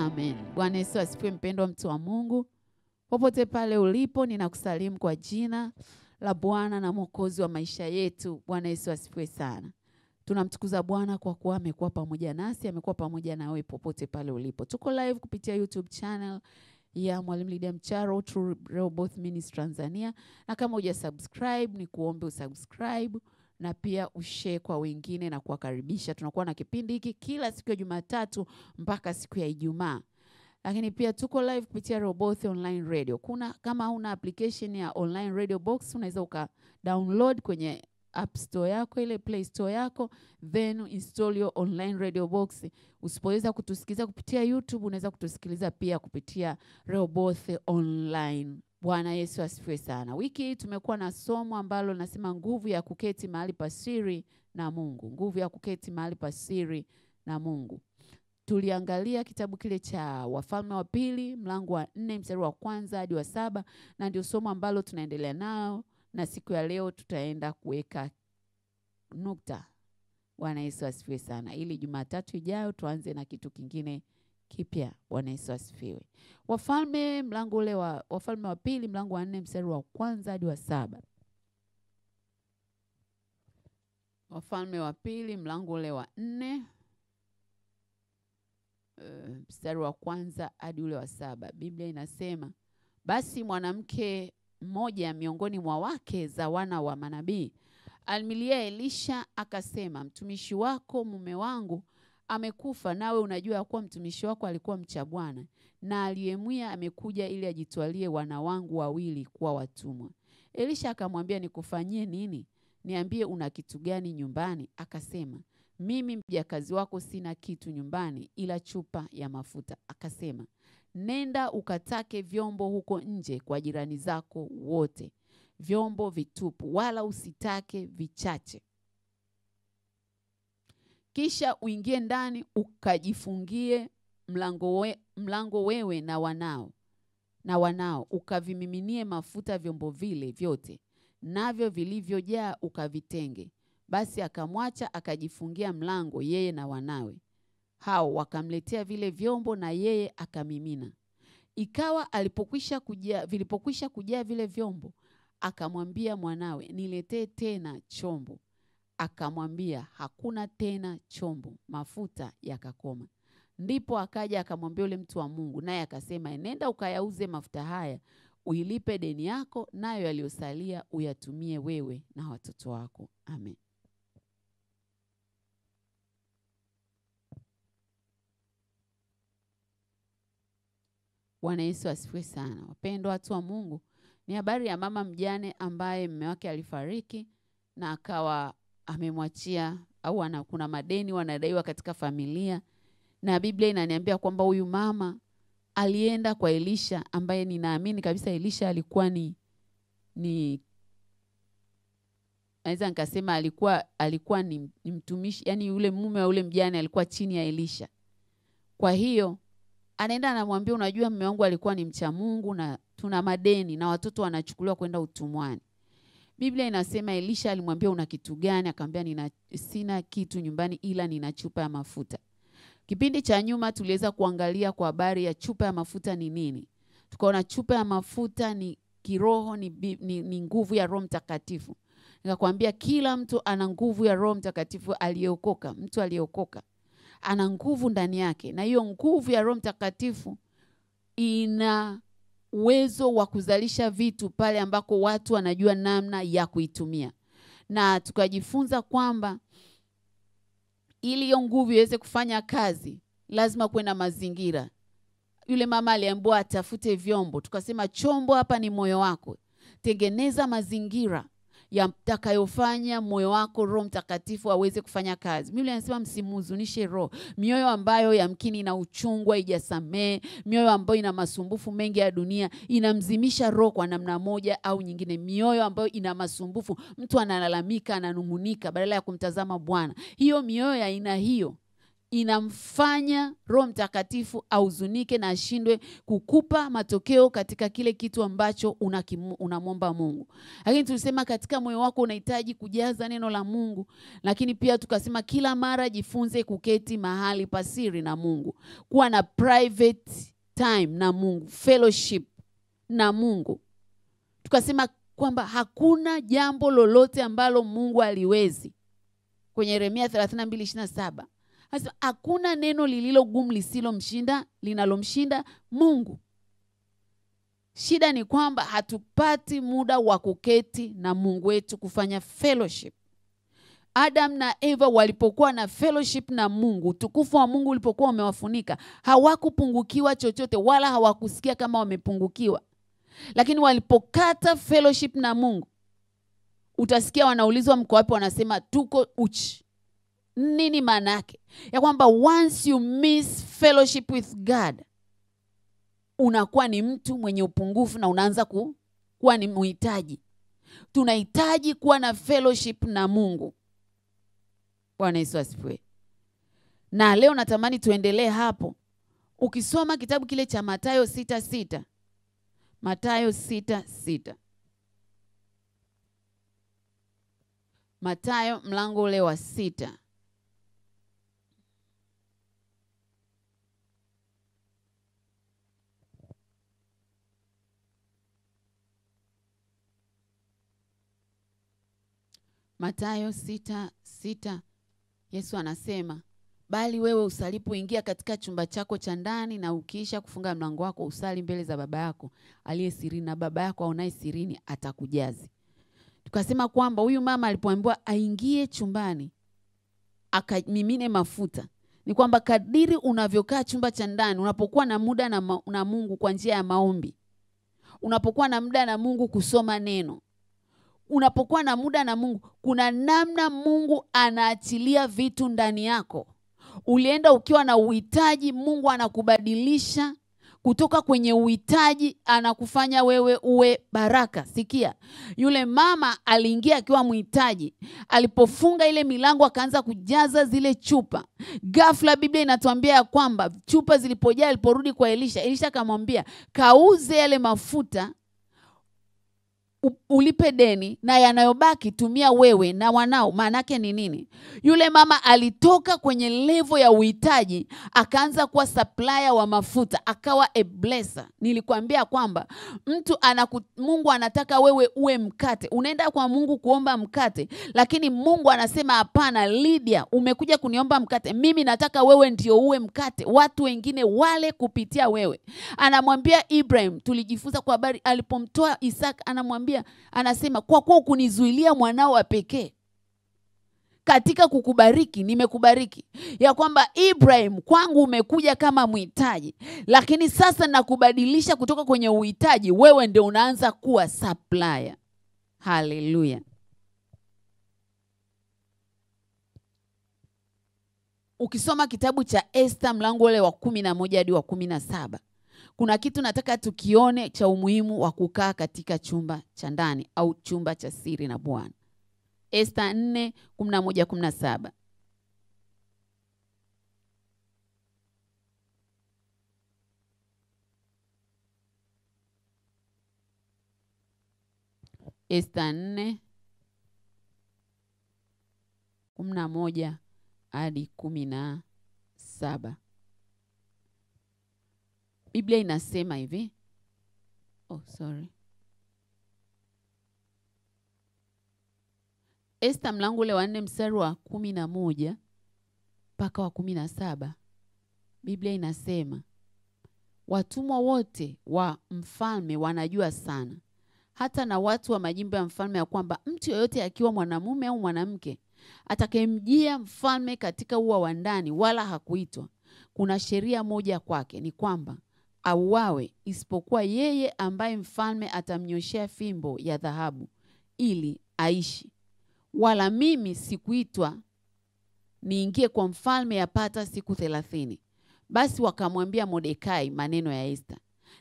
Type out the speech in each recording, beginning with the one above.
Amen. Bwana Yesu asifiwe. Mpendwa mtu wa Mungu, popote pale ulipo, ninakusalimu kwa jina la Bwana na Mwokozi wa maisha yetu. Bwana Yesu asifiwe sana. Tunamtukuza Bwana kwa kuwa amekuwa pamoja nasi, amekuwa pamoja na wewe popote pale ulipo. Tuko live kupitia YouTube channel ya Mwalimu Lydia Mcharo, True Rehoboth Ministry Tanzania. Na kama hujasubscribe, ni kuombe usubscribe na pia ushare kwa wengine na kuwakaribisha. Tunakuwa na kipindi hiki kila siku ya Jumatatu mpaka siku ya Ijumaa. Lakini pia tuko live kupitia Rehoboth Online Radio. Kama una application ya Online Radio Box, unaweza download kwenye App Store yako, ile Play Store yako, then install your Online Radio Box. Usipoweza kutusikiliza kupitia YouTube, unaweza kutusikiliza pia kupitia Rehoboth Online. Bwana Yesu asifiwe sana. Wiki hii tumekuwa na somo ambalo nasema nguvu ya kuketi mahali pa siri na Mungu. Nguvu ya kuketi mahali pa siri na Mungu. Tuliangalia kitabu kile cha Wafalme wa Pili, mlango wa 4 mstari wa 1 hadi wa 7, na ndio somo ambalo tunaendelea nao, na siku ya leo tutaenda kuweka nukta. Bwana Yesu asifiwe sana. Ili Jumatatu ijayo tuanze na kitu kingine kipya. Bwana Yesu asifiwe. Wafalme wa Pili mlango wa 4 mstari wa 1 hadi wa 7. Wafalme wa Pili mlango wa 4 mstari wa 1 hadi ule wa 7. Biblia inasema, basi mwanamke mmoja miongoni mwa wake za wana wa manabii alimlilia Elisha akasema, mtumishi wako mume wangu amekufa, nawe unajua kuwa mtumishi wako alikuwa mcha Bwana, na aliyemwia amekuja ili ajitwalie wana wangu wawili kuwa watumwa. Elisha akamwambia, nikufanyie nini? Niambie una kitu gani nyumbani? Akasema, mimi mjakazi wako sina kitu nyumbani ila chupa ya mafuta. Akasema, nenda ukatake vyombo huko nje kwa jirani zako wote, vyombo vitupu, wala usitake vichache. Kisha uingie ndani ukajifungie mlango wewe na wanao, ukavimiminie mafuta vyombo vile vyote, navyo vilivyojaa ukavitenge. Basi akamwacha akajifungia mlango, yeye na wanawe. Hao wakamletea vile vyombo na yeye akamimina. Ikawa vilipokwisha kujaa vile vyombo, akamwambia mwanawe, niletee tena chombo. Akamwambia, hakuna tena chombo. Mafuta yakakoma. Ndipo akaja akamwambia yule mtu wa Mungu, naye akasema, nenda ukayauze mafuta haya, uilipe deni yako, nayo yaliyosalia uyatumie wewe na watoto wako. Amen. Bwana Yesu asifiwe sana. Wapendwa watu wa Mungu, ni habari ya mama mjane ambaye mume wake alifariki na akawa amemwachia kuna madeni wanadaiwa katika familia, na Biblia inaniambia kwamba huyu mama alienda kwa Elisha, ambaye ninaamini kabisa Elisha alikuwa naweza nikasema alikuwa ni mtumishi, yani yule mume wa yule mjane alikuwa chini ya Elisha. Kwa hiyo anaenda anamwambia, unajua mume wangu alikuwa ni mcha Mungu na tuna madeni na watoto wanachukuliwa kwenda utumwani. Biblia inasema Elisha alimwambia, una kitu gani? Akamwambia, sina kitu nyumbani ila nina chupa ya mafuta. Kipindi cha nyuma tuliweza kuangalia kwa habari ya chupa ya mafuta ni nini. Tukaona chupa ya mafuta ni kiroho, ni nguvu ya Roho Mtakatifu. Nikakwambia kila mtu ana nguvu ya Roho Mtakatifu aliyeokoka. Mtu aliyeokoka ana nguvu ndani yake, na hiyo nguvu ya Roho Mtakatifu ina uwezo wa kuzalisha vitu pale ambako watu wanajua namna ya kuitumia. Na tukajifunza kwamba ili hiyo nguvu iweze kufanya kazi, lazima kuwe na mazingira. Yule mama aliambiwa atafute vyombo. Tukasema chombo hapa ni moyo wako. Tengeneza mazingira yatakayofanya moyo wako Roho Mtakatifu aweze kufanya kazi. Biblia inasema msimhuzunishe roho. Mioyo ambayo yamkini ina uchungu, haijasamee, mioyo ambayo ina masumbufu mengi ya dunia, inamzimisha roho kwa namna moja au nyingine. Mioyo ambayo ina masumbufu, mtu analalamika, ananungunika badala ya kumtazama Bwana. Hiyo mioyo ya aina hiyo inamfanya Roho Mtakatifu ahuzunike na ashindwe kukupa matokeo katika kile kitu ambacho unamwomba Mungu. Lakini tulisema katika moyo wako unahitaji kujaza neno la Mungu, lakini pia tukasema kila mara jifunze kuketi mahali pasiri na Mungu, kuwa na private time na Mungu, fellowship na Mungu. Tukasema kwamba hakuna jambo lolote ambalo Mungu aliwezi. Kwenye Yeremia 32:27 hakuna neno lililo gumu linalomshinda Mungu. Shida ni kwamba hatupati muda wa kuketi na Mungu wetu kufanya fellowship. Adam na Eva walipokuwa na fellowship na Mungu, utukufu wa Mungu ulipokuwa umewafunika, hawakupungukiwa chochote wala hawakusikia kama wamepungukiwa. Lakini walipokata fellowship na Mungu, utasikia wanaulizwa mko wapi, wanasema tuko uchi. Nini maana yake? Ya kwamba once you miss fellowship with God, unakuwa ni mtu mwenye upungufu na unaanza kuwa ni mhitaji. Tunahitaji kuwa na fellowship na Mungu. Bwana Yesu asifiwe. Na leo natamani tuendelee hapo. Ukisoma kitabu kile cha Mathayo 6:6. Mathayo 6:6. Mathayo mlango ule wa 6. Mathayo 6:6. Yesu anasema, bali wewe usalipoingia katika chumba chako cha ndani na ukiisha kufunga mlango wako, usali mbele za Baba yako aliye sirini, na Baba yako aonaye sirini atakujazi. Tukasema kwamba huyu mama alipoambiwa aingie chumbani akamimine mafuta, ni kwamba kadiri unavyokaa chumba cha ndani, unapokuwa na muda na Mungu kwa njia ya maombi, unapokuwa na muda na Mungu kusoma neno, unapokuwa na muda na Mungu, kuna namna Mungu anaachilia vitu ndani yako. Ulienda ukiwa na uhitaji, Mungu anakubadilisha kutoka kwenye uhitaji, anakufanya wewe uwe baraka. Sikia, yule mama aliingia akiwa mhitaji, alipofunga ile milango akaanza kujaza zile chupa. Ghafla Biblia inatuambia ya kwamba chupa zilipojaa, aliporudi kwa Elisha akamwambia, kauze yale mafuta ulipe deni, na yanayobaki tumia wewe na wanao. Maanake ni nini? Yule mama alitoka kwenye level ya uhitaji akaanza kuwa supplier wa mafuta, akawa a blesser. Nilikwambia kwamba Mungu anataka wewe uwe mkate. Unaenda kwa Mungu kuomba mkate, lakini Mungu anasema hapana, Lydia, umekuja kuniomba mkate, mimi nataka wewe ndio uwe mkate, watu wengine wale kupitia wewe. Anamwambia Ibrahim, tulijifunza kwa habari alipomtoa Isaka, anasema kwa kuwa kunizuilia mwanao wa pekee, katika kukubariki nimekubariki. Ya kwamba Ibrahim, kwangu umekuja kama mhitaji, lakini sasa nakubadilisha kutoka kwenye uhitaji, wewe ndio unaanza kuwa supplier. Haleluya. Ukisoma kitabu cha Esther mlango ule wa 11 hadi wa 17, kuna kitu nataka tukione cha umuhimu wa kukaa katika chumba cha ndani au chumba cha siri na Bwana. Esther 4:11-17. Esther 4:11 hadi 17. Biblia inasema hivi. Esther mlango ule wa 4 mstari wa 11 mpaka wa 17. Biblia inasema, watumwa wote wa mfalme wanajua sana, hata na watu wa majimbo ya mfalme, ya kwamba mtu yoyote akiwa mwanamume au mwanamke atakayemjia mfalme katika ua wa ndani wala hakuitwa, kuna sheria moja kwake, ni kwamba auawe, isipokuwa yeye ambaye mfalme atamnyoshea fimbo ya dhahabu ili aishi. Wala mimi sikuitwa niingie kwa mfalme yapata siku 30. Basi wakamwambia Mordekai maneno ya Esther,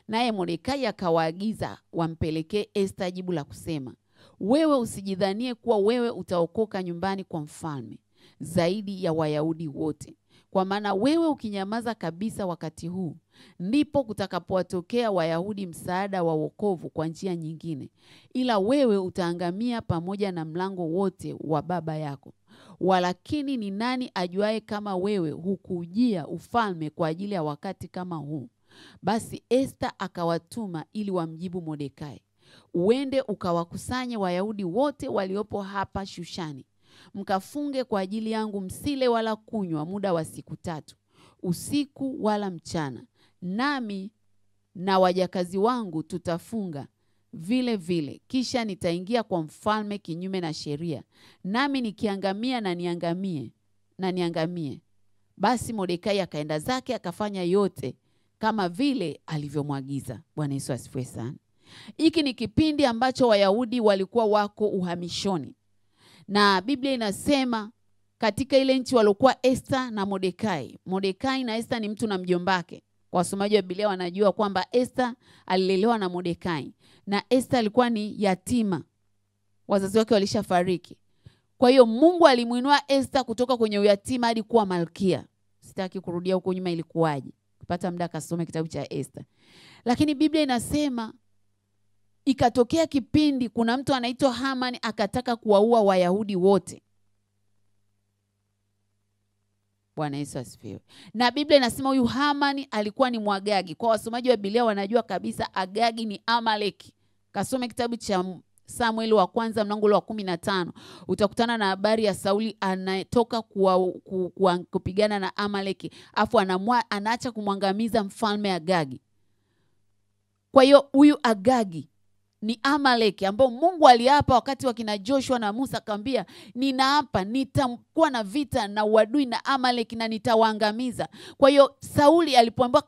naye Mordekai akawaagiza wampelekee Esther jibu la kusema, wewe usijidhanie kuwa wewe utaokoka nyumbani kwa mfalme zaidi ya Wayahudi wote, Kwa maana wewe ukinyamaza kabisa wakati huu, ndipo kutakapowatokea Wayahudi msaada wa wokovu kwa njia nyingine, ila wewe utaangamia pamoja na mlango wote wa baba yako. Walakini ni nani ajuaye kama wewe hukujia ufalme kwa ajili ya wakati kama huu? Basi Esta akawatuma ili wamjibu Mordekai, uende ukawakusanye Wayahudi wote waliopo hapa Shushani, mkafunge kwa ajili yangu, msile wala kunywa muda wa siku 3, usiku wala mchana. Nami na wajakazi wangu tutafunga vile vile, kisha nitaingia kwa mfalme kinyume na sheria, nami nikiangamia na niangamie. Basi Mordekai akaenda zake akafanya yote kama vile alivyomwagiza. Bwana Yesu asifiwe sana. Hiki ni kipindi ambacho Wayahudi walikuwa wako uhamishoni. Na Biblia inasema katika ile nchi walikuwa Esta na Mordekai. Mordekai na Esta ni mtu na mjombake. Kwa wasomaji wa Biblia wanajua kwamba Esta alilelewa na Mordekai. Na Esta alikuwa ni yatima. Wazazi wake walishafariki. Kwa hiyo Mungu alimuinua Esta kutoka kwenye uyatima hadi kuwa malkia. Sitaki kurudia huko nyuma ilikuwaje. Kupata muda kasome kitabu cha Esta. Lakini Biblia inasema ikatokea kipindi kuna mtu anaitwa Hamani akataka kuwaua Wayahudi wote. Bwana Yesu asifiwe. Na Biblia inasema huyu Hamani alikuwa ni Mwagagi. Kwa wasomaji wa Biblia wanajua kabisa Agagi ni Amaleki. Kasome kitabu cha Samueli wa kwanza mlango wa 15. Utakutana na habari ya Sauli anatoka kupigana na Amaleki. Afu anaacha kumwangamiza mfalme Agagi. Kwa hiyo huyu Agagi ni Amaleki ambao Mungu aliapa wakati wa kina Joshua na Musa, akamwambia ninaapa nitakuwa na vita na uadui na Amaleki na nitawaangamiza. Kwa hiyo Sauli alipoambiwa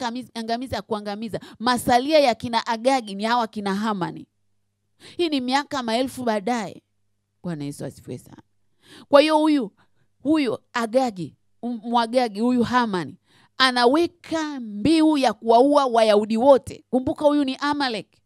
kuangamiza, masalia ya kina Agagi ni hawa kina Hamani. Hii ni miaka maelfu baadaye. Bwana Yesu asifiwe sana. Kwa hiyo huyu Agagi, Mwagagi, huyu Hamani anaweka mbiu ya kuwaua Wayahudi wote. Kumbuka huyu ni Amaleki.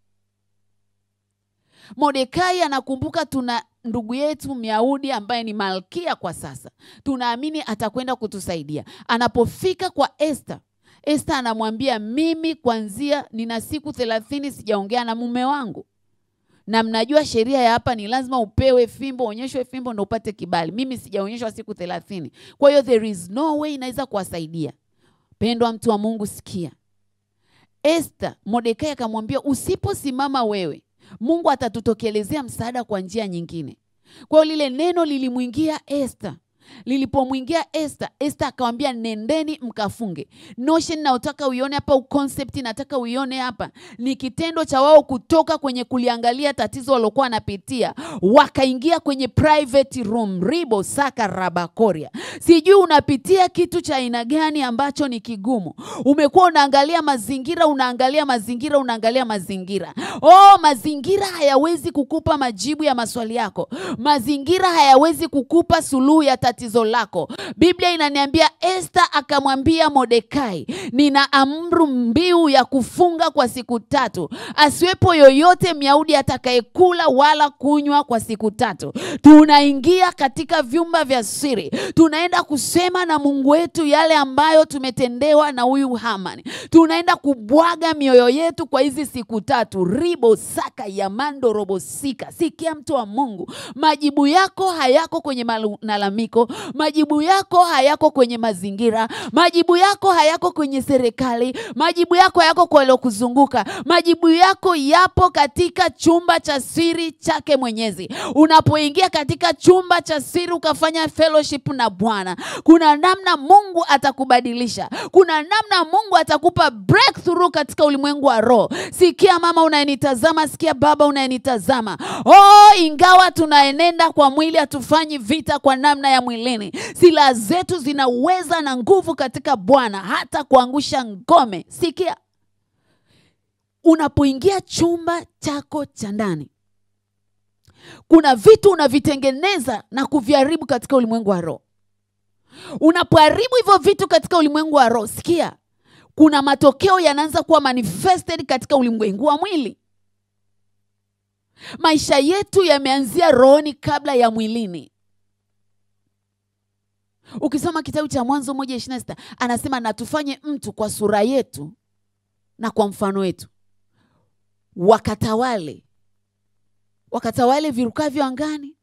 Mordekai anakumbuka tuna ndugu yetu Myahudi ambaye ni malkia kwa sasa. Tunaamini atakwenda kutusaidia. Anapofika kwa Esta, Esta anamwambia mimi kwanzia nina siku 30 sijaongea na mume wangu. Na mnajua sheria ya hapa ni lazima upewe fimbo, onyeshwe fimbo ndio upate kibali. Mimi sijaonyeshwa siku 30. Kwa hiyo there is no way inaweza kuwasaidia. Pendwa mtu wa Mungu, sikia. Esta, Mordekai akamwambia usiposimama wewe, Mungu atatutokelezea msaada kwa njia nyingine. Kwa hiyo lile neno lilimuingia Esta. Lilipomwingia Esta, Esta akamwambia nendeni mkafunge. Notion naotaka uione hapa, concept nataka uione hapa, ni kitendo cha wao kutoka kwenye kuliangalia tatizo walokuwa wanapitia, wakaingia kwenye private room. Ribo saka rabakoria. Sijui unapitia kitu cha aina gani ambacho ni kigumu. Umekuwa unaangalia mazingira, mazingira hayawezi kukupa majibu ya maswali yako. Mazingira hayawezi kukupa suluhu ya tatizo lako. Biblia inaniambia Esta akamwambia Mordekai, nina amru mbiu ya kufunga kwa siku 3. Asiwepo yoyote Myahudi atakayekula wala kunywa kwa siku 3. Tunaingia katika vyumba vya siri. Tunaenda kusema na Mungu wetu yale ambayo tumetendewa na huyu Hamani. Tunaenda kubwaga mioyo yetu kwa hizi siku 3. Ribo saka ya mando robosika. Sikia mtu wa Mungu, majibu yako hayako kwenye malalamiko. Majibu yako hayako kwenye mazingira. Majibu yako hayako kwenye serikali. Majibu yako hayako kwa waliokuzunguka. Majibu yako yapo katika chumba cha siri chake Mwenyezi. Unapoingia katika chumba cha siri ukafanya fellowship na Bwana, kuna namna Mungu atakubadilisha. Kuna namna Mungu atakupa breakthrough katika ulimwengu wa roho. Sikia mama unayenitazama, sikia baba unayenitazama. Ingawa tunaenenda kwa mwili, hatufanyi vita kwa namna ya mwilini. Silaha zetu zina uweza na nguvu katika Bwana hata kuangusha ngome. Sikia, unapoingia chumba chako cha ndani, kuna vitu unavitengeneza na kuviharibu katika ulimwengu wa roho. Unapoharibu hivyo vitu katika ulimwengu wa roho, sikia, kuna matokeo yanaanza kuwa manifested katika ulimwengu wa mwili. Maisha yetu yameanzia rohoni kabla ya mwilini. Ukisoma kitabu cha Mwanzo 1:26 anasema na tufanye mtu kwa sura yetu na kwa mfano wetu, wakatawale virukavyo angani,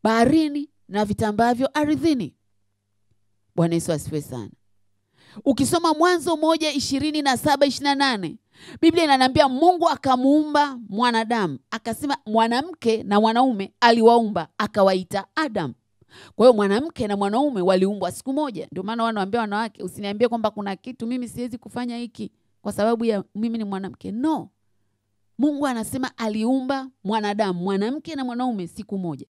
baharini na vitambavyo ardhini. Bwana Yesu asifiwe sana. Ukisoma Mwanzo 1:27-28 Biblia inaniambia Mungu akamuumba mwanadamu, akasema mwanamke na mwanaume aliwaumba, akawaita Adam. Kwa hiyo mwanamke na mwanaume waliumbwa siku moja. Ndio maana wanaambia wanawake, usiniambie kwamba kuna kitu mimi siwezi kufanya hiki kwa sababu ya mimi ni mwanamke. No. Mungu anasema aliumba mwanadamu, mwanamke na mwanaume siku moja.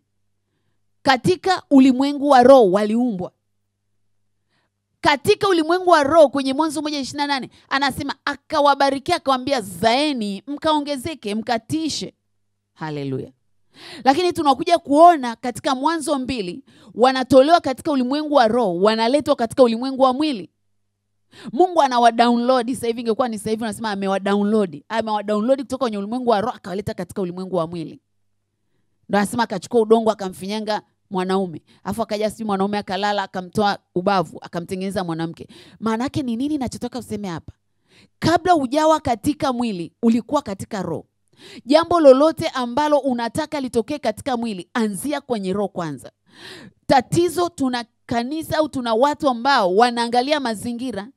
Katika ulimwengu wa roho waliumbwa. Katika ulimwengu wa roho kwenye Mwanzo 1:28 anasema akawabarikia, akawaambia zaeni mkaongezeke mkatishe. Haleluya. Lakini tunakuja kuona katika Mwanzo 2 wanatolewa katika ulimwengu wa roho, wanaletwa katika ulimwengu wa mwili. Mungu anawadownload. Sasa hivi ingekuwa ni sasa hivi unasema amewadownload kutoka kwenye ulimwengu wa roho akawaleta katika ulimwengu wa mwili. Ndio anasema akachukua udongo akamfinyanga mwanaume, afu akaja si mwanaume akalala akamtoa ubavu akamtengeneza mwanamke. Maana yake ni nini ninachotaka useme hapa? Kabla hujawa katika mwili ulikuwa katika roho. Jambo lolote ambalo unataka litokee katika mwili, anzia kwenye roho kwanza. Tatizo, tuna kanisa au tuna watu ambao wanaangalia mazingira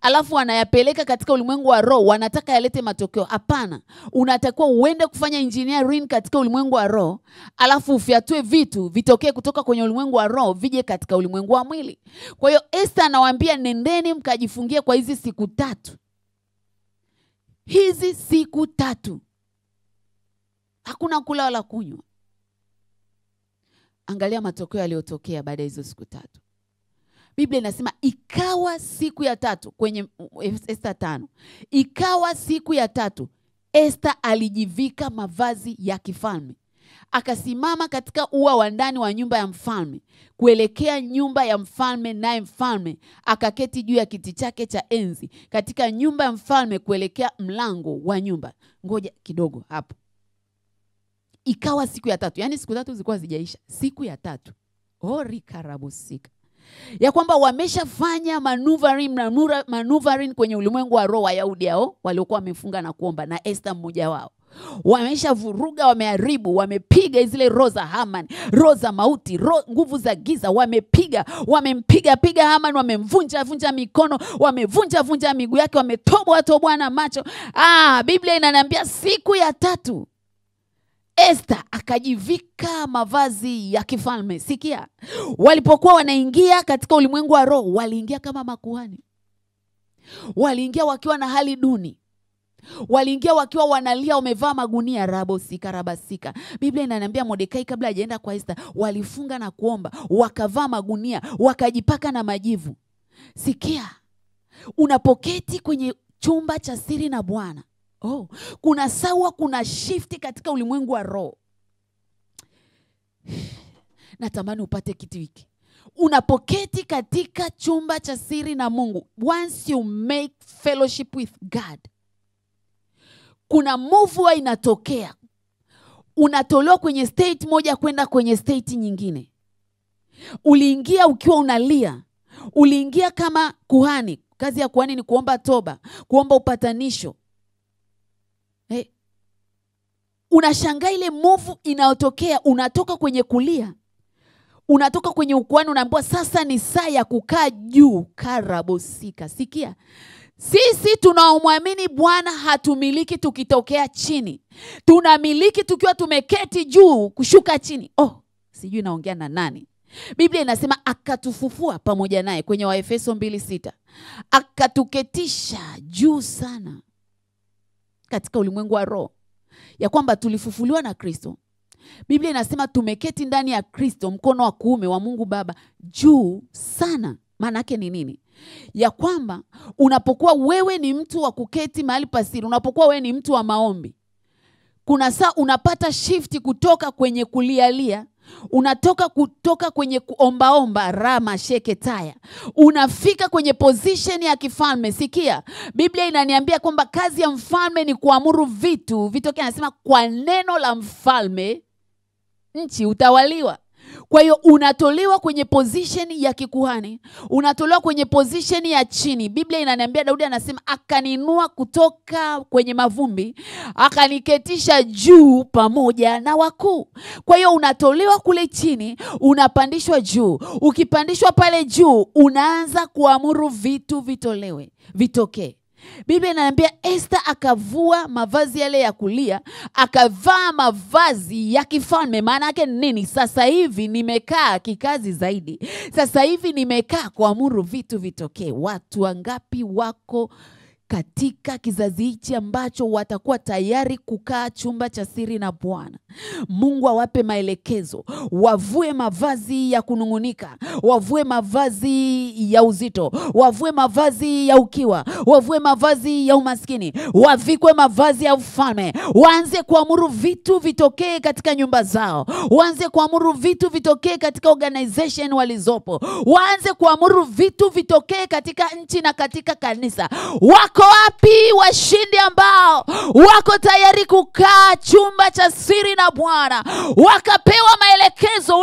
alafu wanayapeleka katika ulimwengu wa roho, wanataka yalete matokeo. Hapana, unatakiwa uende kufanya engineering katika ulimwengu wa roho, alafu ufiatue vitu vitokee kutoka kwenye ulimwengu wa roho vije katika ulimwengu wa mwili. Kwa hiyo Esther anawaambia nendeni mkajifungie kwa hizi siku 3. Hizi siku 3 hakuna kula wala kunywa. Angalia matokeo yaliyotokea baada ya hizo siku 3. Biblia inasema ikawa siku ya 3 kwenye Esther 5. Ikawa siku ya 3 Esther alijivika mavazi ya kifalme, akasimama katika ua wa ndani wa nyumba ya mfalme kuelekea nyumba ya mfalme, naye mfalme akaketi juu ya kiti chake cha enzi katika nyumba ya mfalme kuelekea mlango wa nyumba. Ngoja kidogo hapo. Ikawa siku ya 3, yani siku 3 zilikuwa zijaisha. Siku ya 3 orikarabusika ya kwamba wameshafanya maneuvering kwenye ulimwengu wa roho. Wayahudi hao waliokuwa wamefunga na kuomba, na Esther mmoja wao, wameshavuruga, wameharibu, wamepiga zile roho za Haman, roho za mauti, nguvu za giza, wamempiga Haman, wamemvunja mikono, wamevunja miguu yake, wametoboa na macho. Biblia inaniambia siku ya 3 Esther akajivika mavazi ya kifalme. Sikia, walipokuwa wanaingia katika ulimwengu wa roho, waliingia kama makuhani. Waliingia wakiwa na hali duni. Waliingia wakiwa wanalia, wamevaa magunia, rabasika. Biblia inaniambia Mordekai kabla hajaenda kwa Esther, walifunga na kuomba, wakavaa magunia, wakajipaka na majivu. Sikia, unapoketi kwenye chumba cha siri na Bwana, kuna shifti katika ulimwengu wa roho. Natamani upate kitu hiki. Unapoketi katika chumba cha siri na Mungu, once you make fellowship with God, kuna move inatokea. Unatolewa kwenye state moja kwenda kwenye state nyingine. Uliingia ukiwa unalia. Uliingia kama kuhani. Kazi ya kuhani ni kuomba toba, kuomba upatanisho. Unashangaa ile move inayotokea. Unatoka kwenye kulia, unatoka kwenye ukuhani, unaambiwa sasa ni saa ya kukaa juu. Karabosika. Sikia, sisi tunaomwamini Bwana hatumiliki tukitokea chini. Tunamiliki tukiwa tumeketi juu kushuka chini. Sijui naongea na nani. Biblia inasema akatufufua pamoja naye kwenye Waefeso 2:6. Akatuketisha juu sana katika ulimwengu wa roho, ya kwamba tulifufuliwa na Kristo. Biblia inasema tumeketi ndani ya Kristo mkono wa kuume wa Mungu Baba juu sana. Maana yake ni nini? Ya kwamba unapokuwa wewe ni mtu wa kuketi mahali pasiri, unapokuwa wewe ni mtu wa maombi, kuna saa unapata shifti kutoka kwenye kulialia, kutoka kwenye kuombaomba, rama sheke taya, unafika kwenye position ya kifalme. Sikia, Biblia inaniambia kwamba kazi ya mfalme ni kuamuru vitu vitokee. Anasema kwa neno la mfalme nchi utawaliwa. Kwa hiyo unatolewa kwenye position ya kikuhani, unatolewa kwenye position ya chini. Biblia inaniambia, Daudi anasema akaninua kutoka kwenye mavumbi, akaniketisha juu pamoja na wakuu. Kwa hiyo unatolewa kule chini, unapandishwa juu. Ukipandishwa pale juu, unaanza kuamuru vitu vitokee. Biblia inaniambia Esther akavua mavazi yale ya kulia, akavaa mavazi ya kifalme. Maana yake nini? Sasa hivi nimekaa kikazi zaidi. Sasa hivi nimekaa kuamuru vitu vitokee. Watu wangapi wako katika kizazi hichi ambacho watakuwa tayari kukaa chumba cha siri na Bwana? Mungu awape maelekezo, wavue mavazi ya kunungunika, wavue mavazi ya uzito, wavue mavazi ya ukiwa, wavue mavazi ya umaskini, wavikwe mavazi ya ufalme. Waanze kuamuru vitu vitokee katika nyumba zao, waanze kuamuru vitu vitokee katika organization walizopo, waanze kuamuru vitu vitokee katika nchi na katika kanisa. Wako wapi washindi ambao wako tayari kukaa chumba cha siri na Bwana, wakapewa maelekezo,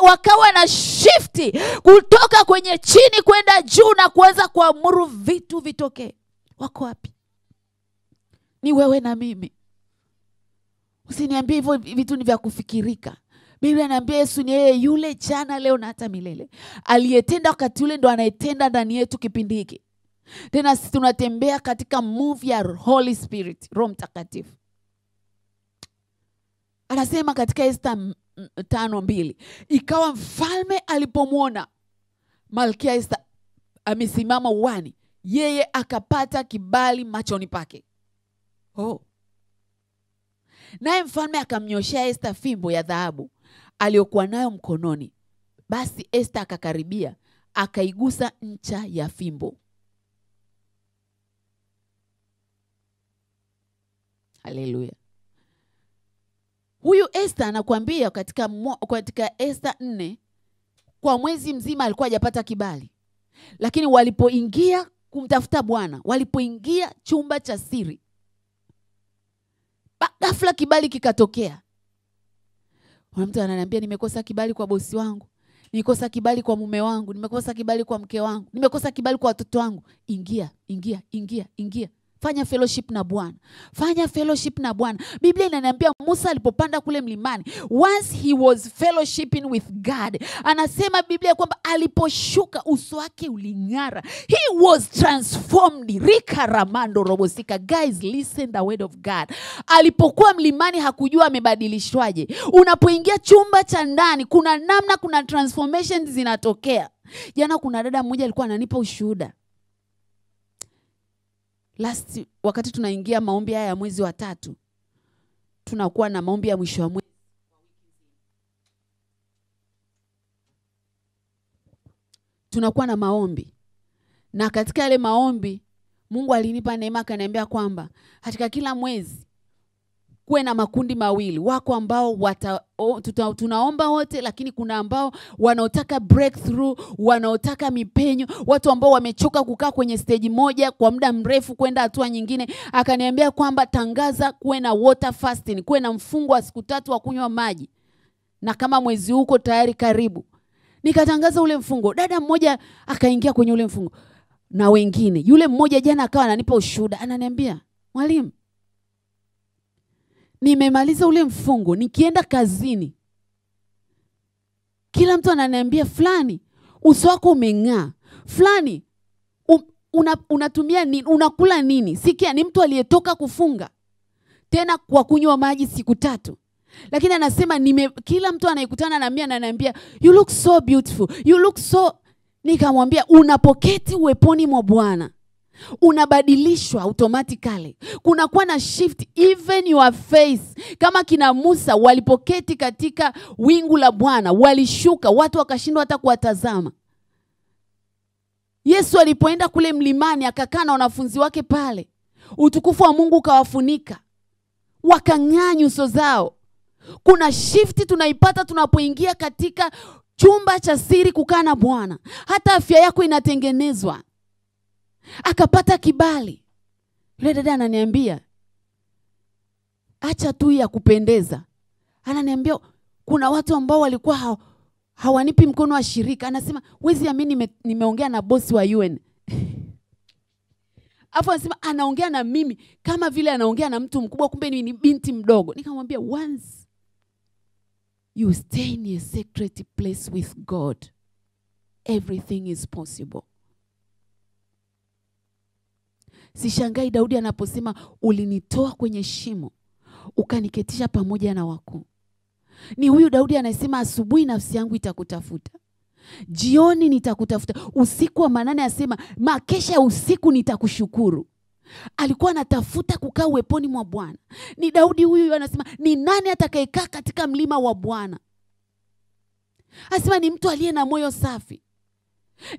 wakawa na shifti kutoka kwenye chini kwenda juu na kuweza kuamuru vitu vitokee? Wako wapi? Ni wewe na mimi. Usiniambie hivyo vitu ni vya kufikirika. Biblia inaniambia Yesu ni yeye yule jana, leo na hata milele. Aliyetenda wakati ule ndo anayetenda ndani yetu kipindi hiki. Tena sisi tunatembea katika move ya Holy Spirit, Roho Mtakatifu. Anasema katika Esther 5:2, ikawa mfalme alipomwona Malkia Esther amesimama uani, yeye akapata kibali machoni pake. Naye mfalme akamnyoshea Esther fimbo ya dhahabu aliyokuwa nayo mkononi. Basi Esther akakaribia, akaigusa ncha ya fimbo. Haleluya. Huyu Esther anakuambia katika Esther 4, kwa mwezi mzima alikuwa hajapata kibali. Lakini walipoingia kumtafuta Bwana, walipoingia chumba cha siri, ghafla kibali kikatokea. Mtu ananiambia nimekosa kibali kwa bosi wangu, nimekosa kibali kwa mume wangu, nimekosa kibali kwa mke wangu, nimekosa kibali kwa watoto wangu. Ingia. Fanya fellowship na Bwana. Fanya fellowship na Bwana. Biblia inaniambia Musa alipopanda kule mlimani, once he was fellowshipping with God, anasema Biblia kwamba aliposhuka uso wake uling'ara. He was transformed. Rika ramando robosika. Guys, listen the word of God. Alipokuwa mlimani hakujua amebadilishwaje. Unapoingia chumba cha ndani, kuna namna, kuna transformations zinatokea. Jana kuna dada mmoja alikuwa ananipa ushuhuda. Wakati tunaingia maombi haya ya mwezi wa 3, tunakuwa na maombi ya mwisho wa mwezi. Tunakuwa na maombi. Na katika yale maombi, Mungu alinipa neema akaniambia kwamba katika kila mwezi kuwe na makundi mawili. Wako ambao tunaomba wote, lakini kuna ambao wanaotaka breakthrough, wanaotaka mipenyo, watu ambao wamechoka kukaa kwenye stage moja kwa muda mrefu kwenda hatua nyingine. Akaniambia kwamba tangaza kuwe na water fasting, kuwe na mfungo wa siku 3 wa kunywa maji. Na kama mwezi uko tayari karibu, nikatangaza ule mfungo. Dada mmoja akaingia kwenye ule mfungo na wengine. Yule mmoja jana akawa ananipa ushuhuda, ananiambia, mwalimu, nimemaliza ule mfungo, nikienda kazini kila mtu ananiambia fulani uso wako umeng'aa, fulani unatumia nini, unakula nini. Sikia, ni mtu aliyetoka kufunga tena kwa kunywa maji siku 3. Lakini anasema kila mtu anayekutana na mimi ananiambia you look so beautiful, you look so. Nikamwambia unapoketi uweponi mwa Bwana unabadilishwa automatically. Kunakuwa na shift, even your face. Kama kina Musa walipoketi katika wingu la Bwana, walishuka, watu wakashindwa hata kuwatazama. Yesu alipoenda kule mlimani akakaa na wanafunzi wake pale, utukufu wa Mungu ukawafunika, wakang'aa nyuso zao. Kuna shift tunaipata tunapoingia katika chumba cha siri kukaa na Bwana. Hata afya yako inatengenezwa. Akapata kibali. Yule dada ananiambia acha tu ya kupendeza. Ananiambia kuna watu ambao walikuwa hawanipi mkono wa shirika. Anasema wezi amini nimeongea na bosi wa UN. Afu anasema anaongea na mimi kama vile anaongea na mtu mkubwa, kumbe ni binti mdogo. Nikamwambia once you stay in a secret place with God, everything is possible. Sishangai Daudi anaposema ulinitoa kwenye shimo ukaniketisha pamoja na wakuu. Ni huyu Daudi anasema asubuhi nafsi yangu itakutafuta, jioni nitakutafuta, usiku wa manane asema makesha ya usiku nitakushukuru. Alikuwa anatafuta kukaa uweponi mwa Bwana. Ni Daudi huyu anasema ni nani atakayekaa katika mlima wa Bwana? Anasema ni mtu aliye na moyo safi.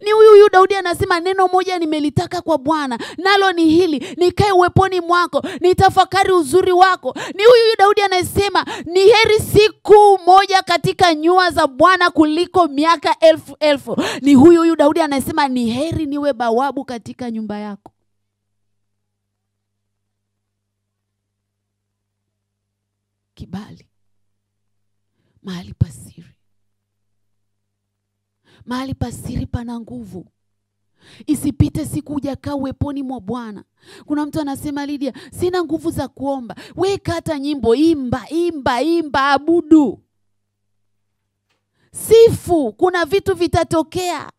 Ni huyu Daudi anasema neno moja nimelitaka kwa Bwana, nalo ni hili, nikae uweponi mwako, nitafakari uzuri wako. Ni huyu Daudi anasema ni heri siku moja katika nyua za Bwana kuliko miaka elfu. Ni huyu Daudi anasema ni heri niwe bawabu katika nyumba yako. Kibali, mahali pasiri. Mahali pasiri pana nguvu. Isipite siku hujakaa uweponi mwa Bwana. Kuna mtu anasema Lydia, sina nguvu za kuomba. Weka hata nyimbo, imba, abudu. Sifu, kuna vitu vitatokea.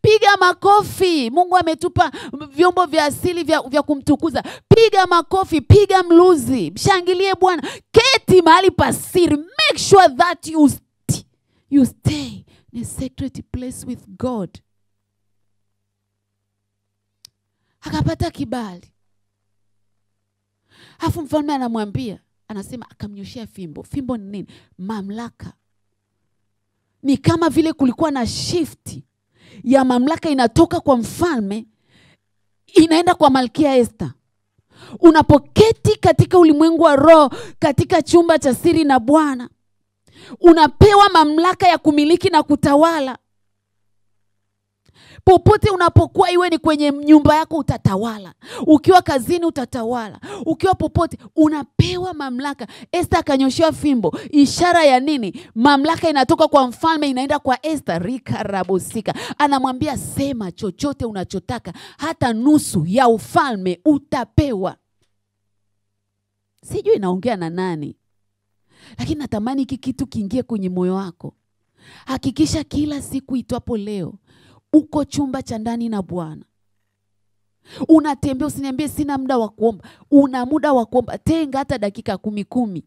Piga makofi. Mungu ametupa vyombo vya asili vya kumtukuza. Piga makofi, piga mluzi, mshangilie Bwana. Keti mahali pasiri. Make sure that you stay in a secret place with God. Akapata kibali. Hafu mfalme anamwambia, anasema akamnyoshia fimbo. Fimbo ni nini? Mamlaka. Ni kama vile kulikuwa na shift ya mamlaka inatoka kwa mfalme inaenda kwa Malkia Esther. Unapoketi katika ulimwengu wa roho, katika chumba cha siri na Bwana, unapewa mamlaka ya kumiliki na kutawala. Popote unapokuwa, iwe ni kwenye nyumba yako utatawala, ukiwa kazini utatawala, ukiwa popote unapewa mamlaka. Esther akanyoshewa fimbo. Ishara ya nini? Mamlaka inatoka kwa mfalme inaenda kwa Esther. Rika rabosika. Anamwambia sema chochote unachotaka, hata nusu ya ufalme utapewa. Sijui inaongea na nani, lakini natamani hiki kitu kiingie kwenye moyo wako. Hakikisha kila siku itwapo leo uko chumba cha ndani na Bwana. Unatembea, usiniambie sina muda wa kuomba. Una muda wa kuomba. Tenga hata dakika 10.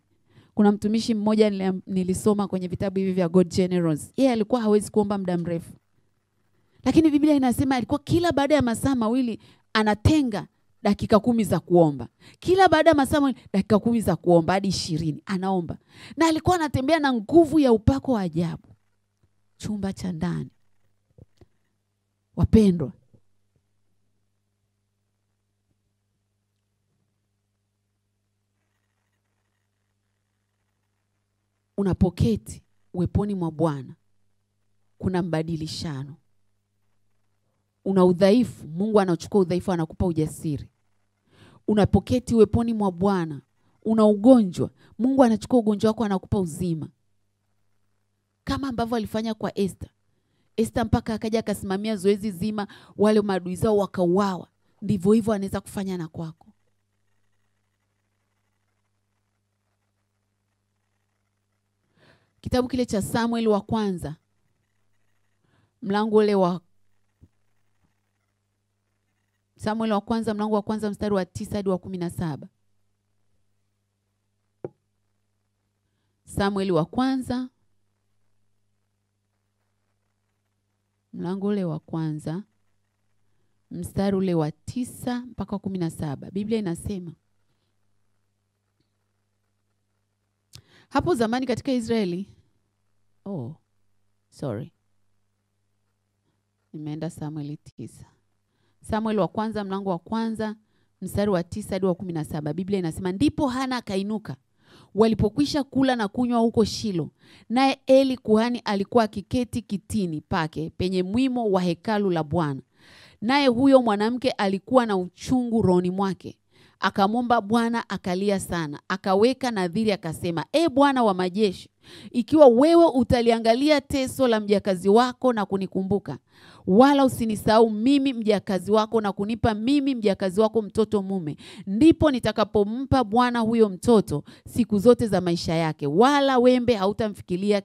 Kuna mtumishi mmoja nilisoma kwenye vitabu hivi vya God Generals. Yeye alikuwa hawezi kuomba muda mrefu, lakini Biblia inasema alikuwa kila baada ya masaa mawili anatenga dakika 10 za kuomba. Kila baada ya masaa mawili dakika 10 za kuomba hadi 20 anaomba. Na alikuwa anatembea na nguvu ya upako wa ajabu. Chumba cha ndani. Wapendwa, unapoketi uweponi mwa Bwana kuna mbadilishano. Una udhaifu, Mungu anachukua udhaifu anakupa ujasiri. Unapoketi uweponi mwa Bwana, una ugonjwa, Mungu anachukua ugonjwa wako anakupa uzima. Kama ambavyo alifanya kwa Esther. Esther mpaka akaja akasimamia zoezi zima, wale maadui zao wakauawa. Ndivyo hivyo anaweza kufanya na kwako. Kitabu kile cha Samuel wa kwanza, mlango ule wa Samuel wa kwanza, mlango wa kwanza mstari wa 9 hadi wa 17. Samuel wa kwanza mlango ule wa kwanza mstari ule wa 9 mpaka 17. Biblia inasema, hapo zamani katika Israeli, nimeenda Samuel 9. Samuel wa kwanza mlango wa kwanza mstari wa 9 hadi wa 17. Biblia inasema, ndipo Hana akainuka walipokwisha kula na kunywa huko Shilo, naye Eli kuhani alikuwa akiketi kitini pake penye mwimo wa hekalu la Bwana. Naye huyo mwanamke alikuwa na uchungu rohoni mwake, akamwomba Bwana, akalia sana. Akaweka nadhiri akasema, Bwana wa majeshi, ikiwa wewe utaliangalia teso la mjakazi wako na kunikumbuka, wala usinisahau mimi mjakazi wako na kunipa mimi mjakazi wako mtoto mume, ndipo nitakapompa Bwana huyo mtoto siku zote za maisha yake, wala wembe hautamfikilia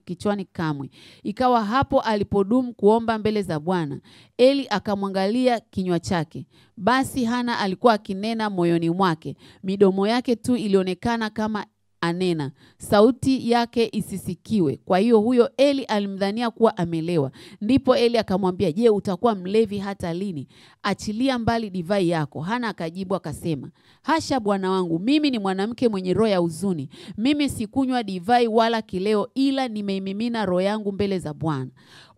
kichwani kamwe. Ikawa hapo alipodumu kuomba mbele za Bwana, Eli akamwangalia kinywa chake. Basi Hana alikuwa akinena moyoni mwake, midomo yake tu ilionekana kama anena, sauti yake isisikiwe. Kwa hiyo huyo Eli alimdhania kuwa amelewa. Ndipo Eli akamwambia, je, utakuwa mlevi hata lini? Achilia mbali divai yako. Hana akajibu akasema, hasha bwana wangu, mimi ni mwanamke mwenye roho ya huzuni. Mimi sikunywa divai wala kileo, ila nimeimimina roho yangu mbele za Bwana.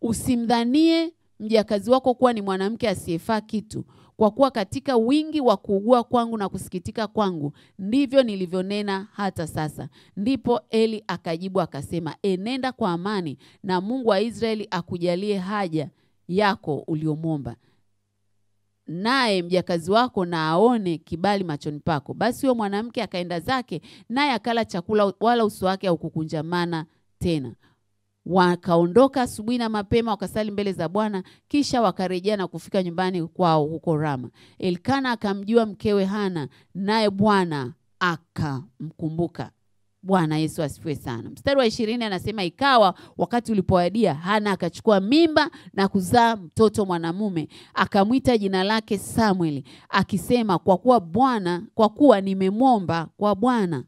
Usimdhanie mjakazi wako kuwa ni mwanamke asiyefaa kitu, kwa kuwa katika wingi wa kuugua kwangu na kusikitika kwangu ndivyo nilivyonena hata sasa. Ndipo Eli akajibu akasema, enenda kwa amani, na Mungu wa Israeli akujalie haja yako uliomwomba, naye mjakazi wako na aone kibali machoni pako. Basi huyo mwanamke akaenda zake, naye akala chakula, wala uso wake haukukunjamana tena. Wakaondoka asubuhi na mapema, wakasali mbele za Bwana, kisha wakarejea na kufika nyumbani kwao huko Rama. Elkana akamjua mkewe Hana, naye Bwana akamkumbuka. Bwana Yesu asifiwe sana. Mstari wa 20 anasema, ikawa wakati ulipowadia, Hana akachukua mimba na kuzaa mtoto mwanamume, akamwita jina lake Samueli, akisema, kwa kuwa nimemwomba kwa Bwana.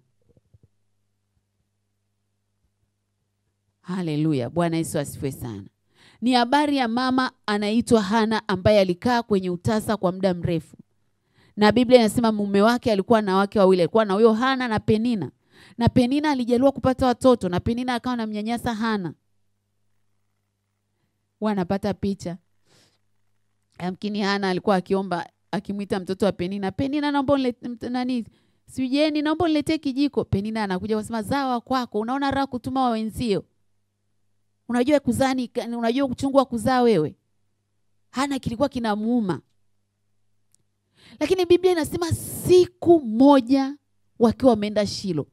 Haleluya, Bwana Yesu asifiwe sana. Ni habari ya mama anaitwa Hana ambaye alikaa kwenye utasa kwa muda mrefu. Na Biblia inasema mume wake alikuwa na wake wawili, alikuwa na huyo Hana na Penina. Na Penina alijaliwa kupata watoto, na Penina akawa anamnyanyasa Hana. Wanapata picha. Yamkini Hana alikuwa akiomba, akimwita mtoto wa Penina, Penina naomba naomba niletee kijiko. Penina anakuja kusema, zawa kwako, unaona raha kutuma wa wenzio? Unajua kuzani, unajua kuchungua kuzaa wewe? Hana kilikuwa kinamuuma. Lakini Biblia inasema siku moja wakiwa wameenda Shilo.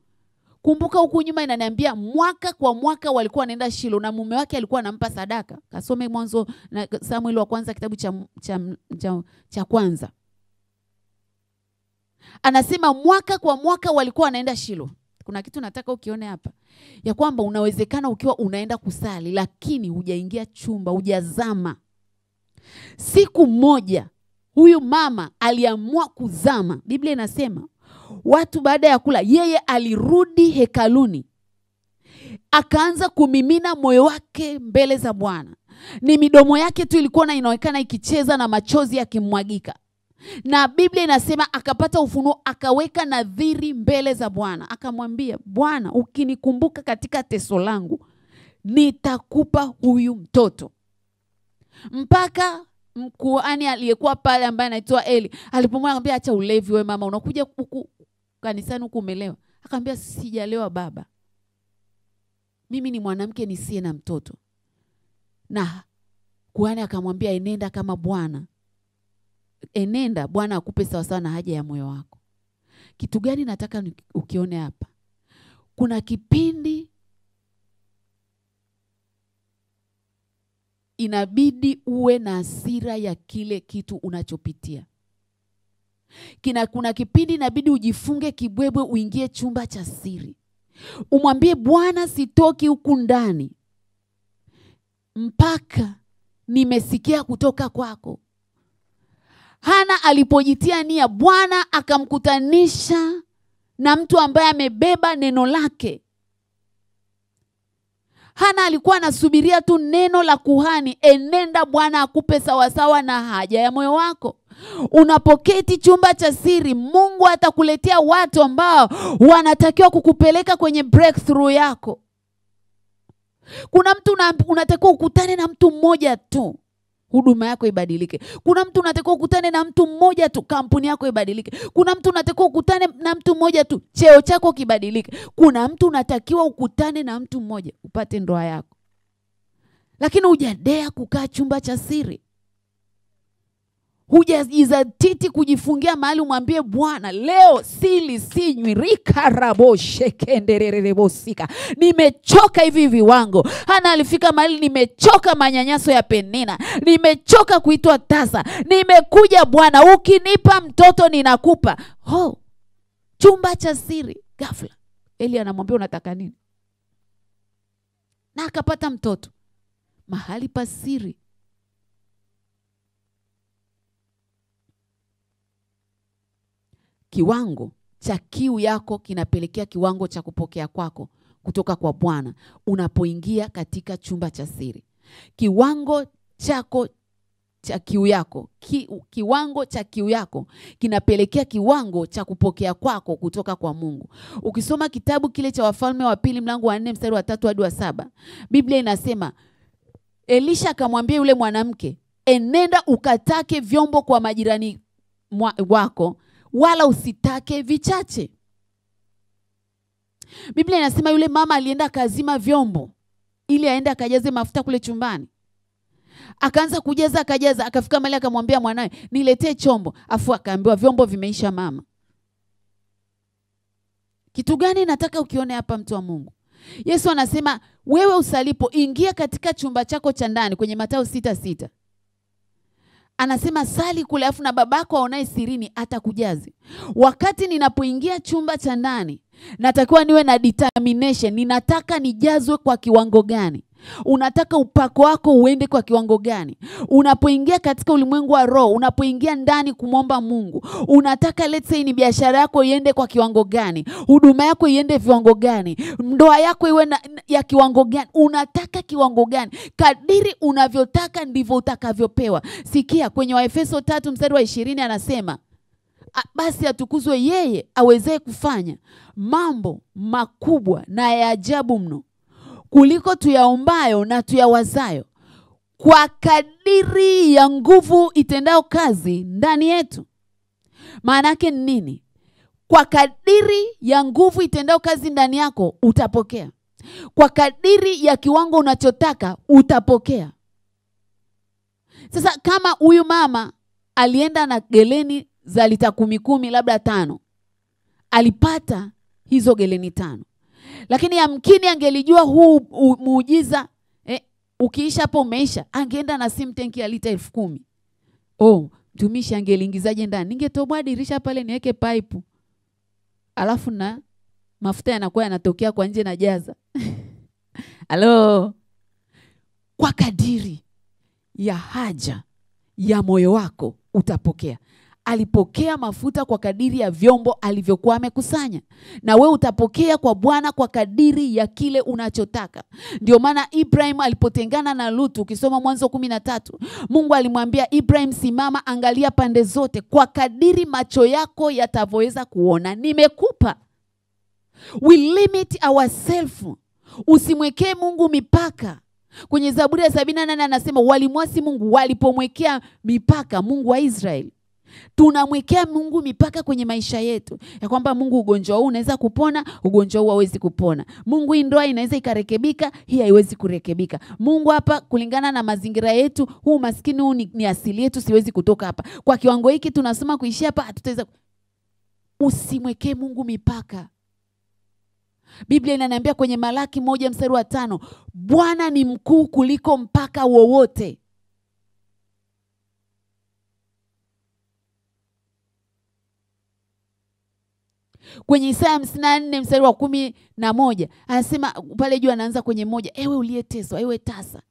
Kumbuka huku nyuma inaniambia mwaka kwa mwaka walikuwa wanaenda Shilo na mume wake alikuwa anampa sadaka. Kasome Mwanzo na Samuel wa kwanza, kitabu cha kwanza. Anasema mwaka kwa mwaka walikuwa wanaenda Shilo. Kuna kitu nataka ukione hapa, ya kwamba unawezekana ukiwa unaenda kusali lakini hujaingia chumba, hujazama. Siku moja huyu mama aliamua kuzama. Biblia inasema watu baada ya kula, yeye alirudi hekaluni, akaanza kumimina moyo wake mbele za Bwana. Ni midomo yake tu ilikuwa inaonekana ikicheza na machozi yakimwagika. Na Biblia inasema akapata ufunuo, akaweka nadhiri mbele za Bwana. Akamwambia, Bwana, ukinikumbuka katika teso langu, nitakupa huyu mtoto. Mpaka mkuhani aliyekuwa pale ambaye anaitwa Eli alipomwona, akamwambia, acha ulevi wewe mama, unakuja huku kanisani huku umelewa. Akamwambia, sijalewa baba, mimi ni mwanamke nisiye na mtoto. Na kuhani akamwambia, enenda kama Bwana, enenda, Bwana akupe sawa sawa na haja ya moyo wako. Kitu gani nataka ukione hapa? Kuna kipindi inabidi uwe na hasira ya kile kitu unachopitia. Kuna kipindi inabidi ujifunge kibwebwe, uingie chumba cha siri, umwambie Bwana, sitoki huku ndani mpaka nimesikia kutoka kwako. Hana alipojitia nia, Bwana akamkutanisha na mtu ambaye amebeba neno lake. Hana alikuwa anasubiria tu neno la kuhani, enenda, Bwana akupe sawasawa na haja ya moyo wako. Unapoketi chumba cha siri, Mungu atakuletea watu ambao wanatakiwa kukupeleka kwenye breakthrough yako. Kuna mtu unatakiwa ukutane na mtu mmoja tu, huduma yako ibadilike. Kuna mtu unatakiwa ukutane na mtu mmoja tu, kampuni yako ibadilike. Kuna mtu unatakiwa ukutane na mtu mmoja tu, cheo chako kibadilike. Kuna mtu unatakiwa ukutane na mtu mmoja upate ndoa yako. Lakini hujadea kukaa chumba cha siri. Hujajizatiti kujifungia mahali umwambie Bwana, leo sili sinywi rikarabo shekendererebosika. Nimechoka hivi viwango. Hana alifika mahali, nimechoka manyanyaso ya Penina. Nimechoka kuitwa tasa. Nimekuja Bwana, ukinipa mtoto ninakupa. Chumba cha siri. Ghafla Eli anamwambia unataka nini? Na akapata mtoto. Mahali pa siri. Kiwango cha kiu yako kinapelekea kiwango cha kupokea kwako kutoka kwa Bwana unapoingia katika chumba cha siri. Kiwango chako cha kiu yako, kiwango cha kiu yako kinapelekea kiwango cha kupokea kwako kutoka kwa Mungu. Ukisoma kitabu kile cha Wafalme wa Pili mlango wa 4 mstari wa 3 hadi wa 7, Biblia inasema Elisha akamwambia yule mwanamke, enenda ukatake vyombo kwa majirani wako, wala usitake vichache. Biblia inasema yule mama alienda kazima vyombo ili aende akajaze mafuta kule chumbani. Akaanza kujaza, akajaza, akafika mahali akamwambia mwanae, niletee chombo. Afu akaambiwa vyombo vimeisha mama. Kitu gani nataka ukione hapa, mtu wa Mungu? Yesu anasema wewe usalipo, ingia katika chumba chako cha ndani, kwenye Mathayo 6:6. Anasema sali kule, afu na babako aonaye sirini atakujaze. Wakati ninapoingia chumba cha ndani, natakiwa niwe na determination. Ninataka nijazwe kwa kiwango gani? Unataka upako wako uende kwa kiwango gani? Unapoingia katika ulimwengu wa roho, unapoingia ndani kumwomba Mungu, unataka let's say ni biashara yako iende kwa kiwango gani? Huduma yako iende viwango gani? Ndoa yako iwe ya kiwango gani? Unataka kiwango gani? Kadiri unavyotaka ndivyo utakavyopewa. Sikia kwenye Waefeso 3 mstari wa 20 anasema, basi atukuzwe yeye awezaye kufanya mambo makubwa na ya ajabu mno kuliko tuyaombayo na tuyawazayo, kwa kadiri ya nguvu itendao kazi ndani yetu. Maana yake nini? Kwa kadiri ya nguvu itendao kazi ndani yako utapokea. Kwa kadiri ya kiwango unachotaka utapokea. Sasa kama huyu mama alienda na geleni za lita 10 labda 5, alipata hizo geleni 5. Lakini yamkini angelijua huu muujiza ukiisha hapo umeisha, angeenda na sim tanki ya lita 10,000. Mtumishi angeliingizaje ndani? Ningetoboa dirisha pale niweke pipe. Alafu na mafuta yanakuwa yanatokea kwa nje na jaza. Halo. Kwa kadiri ya haja ya moyo wako utapokea. Alipokea mafuta kwa kadiri ya vyombo alivyokuwa amekusanya. Na we utapokea kwa Bwana kwa kadiri ya kile unachotaka. Ndio maana Ibrahim alipotengana na Lutu, ukisoma Mwanzo 13, Mungu alimwambia Ibrahim, simama, angalia pande zote, kwa kadiri macho yako yatavoweza kuona nimekupa. We limit ourselves. Usimwekee Mungu mipaka. Kwenye Zaburi ya 78 anasema walimwasi Mungu walipomwekea mipaka Mungu wa Israeli. Tunamwekea Mungu mipaka kwenye maisha yetu. Ya kwamba Mungu, ugonjwa huu unaweza kupona, ugonjwa huu hauwezi kupona. Mungu, hii ndoa inaweza ikarekebika, hii haiwezi kurekebika. Mungu, hapa kulingana na mazingira yetu, huu maskini huu ni asili yetu, siwezi kutoka hapa. Kwa kiwango hiki tunasema kuishi hapa, hatutaweza. Usimwekee Mungu mipaka. Biblia inaniambia kwenye Malaki 1 mstari wa 5, Bwana ni mkuu kuliko mpaka wowote. Kwenye Isaya 54 mstari wa 11 anasema pale juu, anaanza kwenye 1, ewe uliyeteswa, ewe tasa.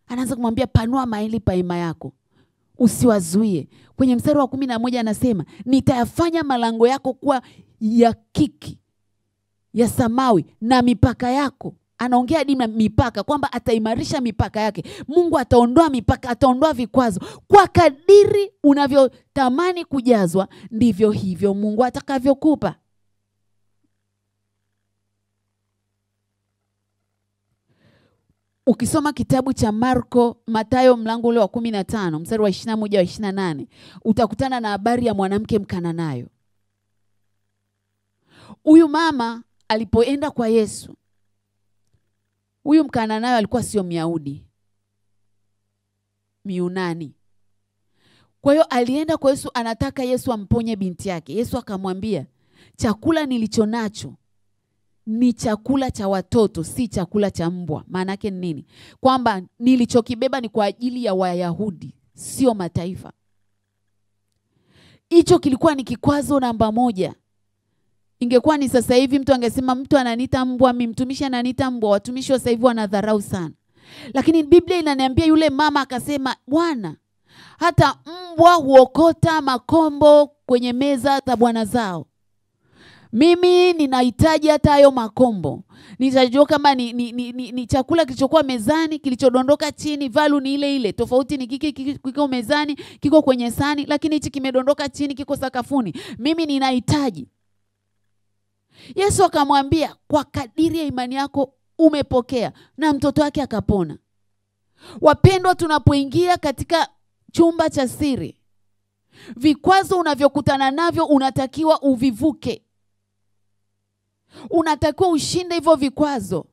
Anaanza kumwambia panua mahali pa hema yako, usiwazuie. Kwenye mstari wa 11 anasema nitayafanya malango yako kuwa ya kiki ya samawi na mipaka yako. Anaongea hadi mipaka, kwamba ataimarisha mipaka yake. Mungu ataondoa mipaka, ataondoa vikwazo. Kwa kadiri unavyotamani kujazwa, ndivyo hivyo Mungu atakavyokupa. Ukisoma kitabu cha Mathayo mlango ule wa 15 mstari wa 21 wa 28, utakutana na habari ya mwanamke Mkananayo. Huyu mama alipoenda kwa Yesu, huyu Mkananayo alikuwa sio Myahudi, Myunani. Kwa hiyo alienda kwa Yesu, anataka Yesu amponye binti yake. Yesu akamwambia, chakula nilichonacho ni chakula cha watoto, si chakula cha mbwa. Maana yake ni nini? Kwamba nilichokibeba ni kwa ajili ya Wayahudi, sio mataifa. Hicho kilikuwa ni kikwazo namba moja. Ingekuwa ni sasa hivi mtu angesema mtu ananiita mbwa, mimi mtumishi ananiita mbwa, watumishi wa sasa hivi wanadharau sana. Lakini Biblia inaniambia yule mama akasema, Bwana, hata mbwa huokota makombo kwenye meza za bwana zao. Mimi ninahitaji hata hayo makombo. Nitajua kama ni chakula kilichokuwa mezani, kilichodondoka chini, value ni ile ile. Tofauti ni kiko mezani, kiko kwenye sahani, lakini hichi kimedondoka chini, kiko sakafuni. Mimi ninahitaji. Yesu akamwambia, kwa kadiri ya imani yako umepokea, na mtoto wake akapona. Wapendwa, tunapoingia katika chumba cha siri, vikwazo unavyokutana navyo unatakiwa uvivuke. Unatakiwa ushinde hivyo vikwazo.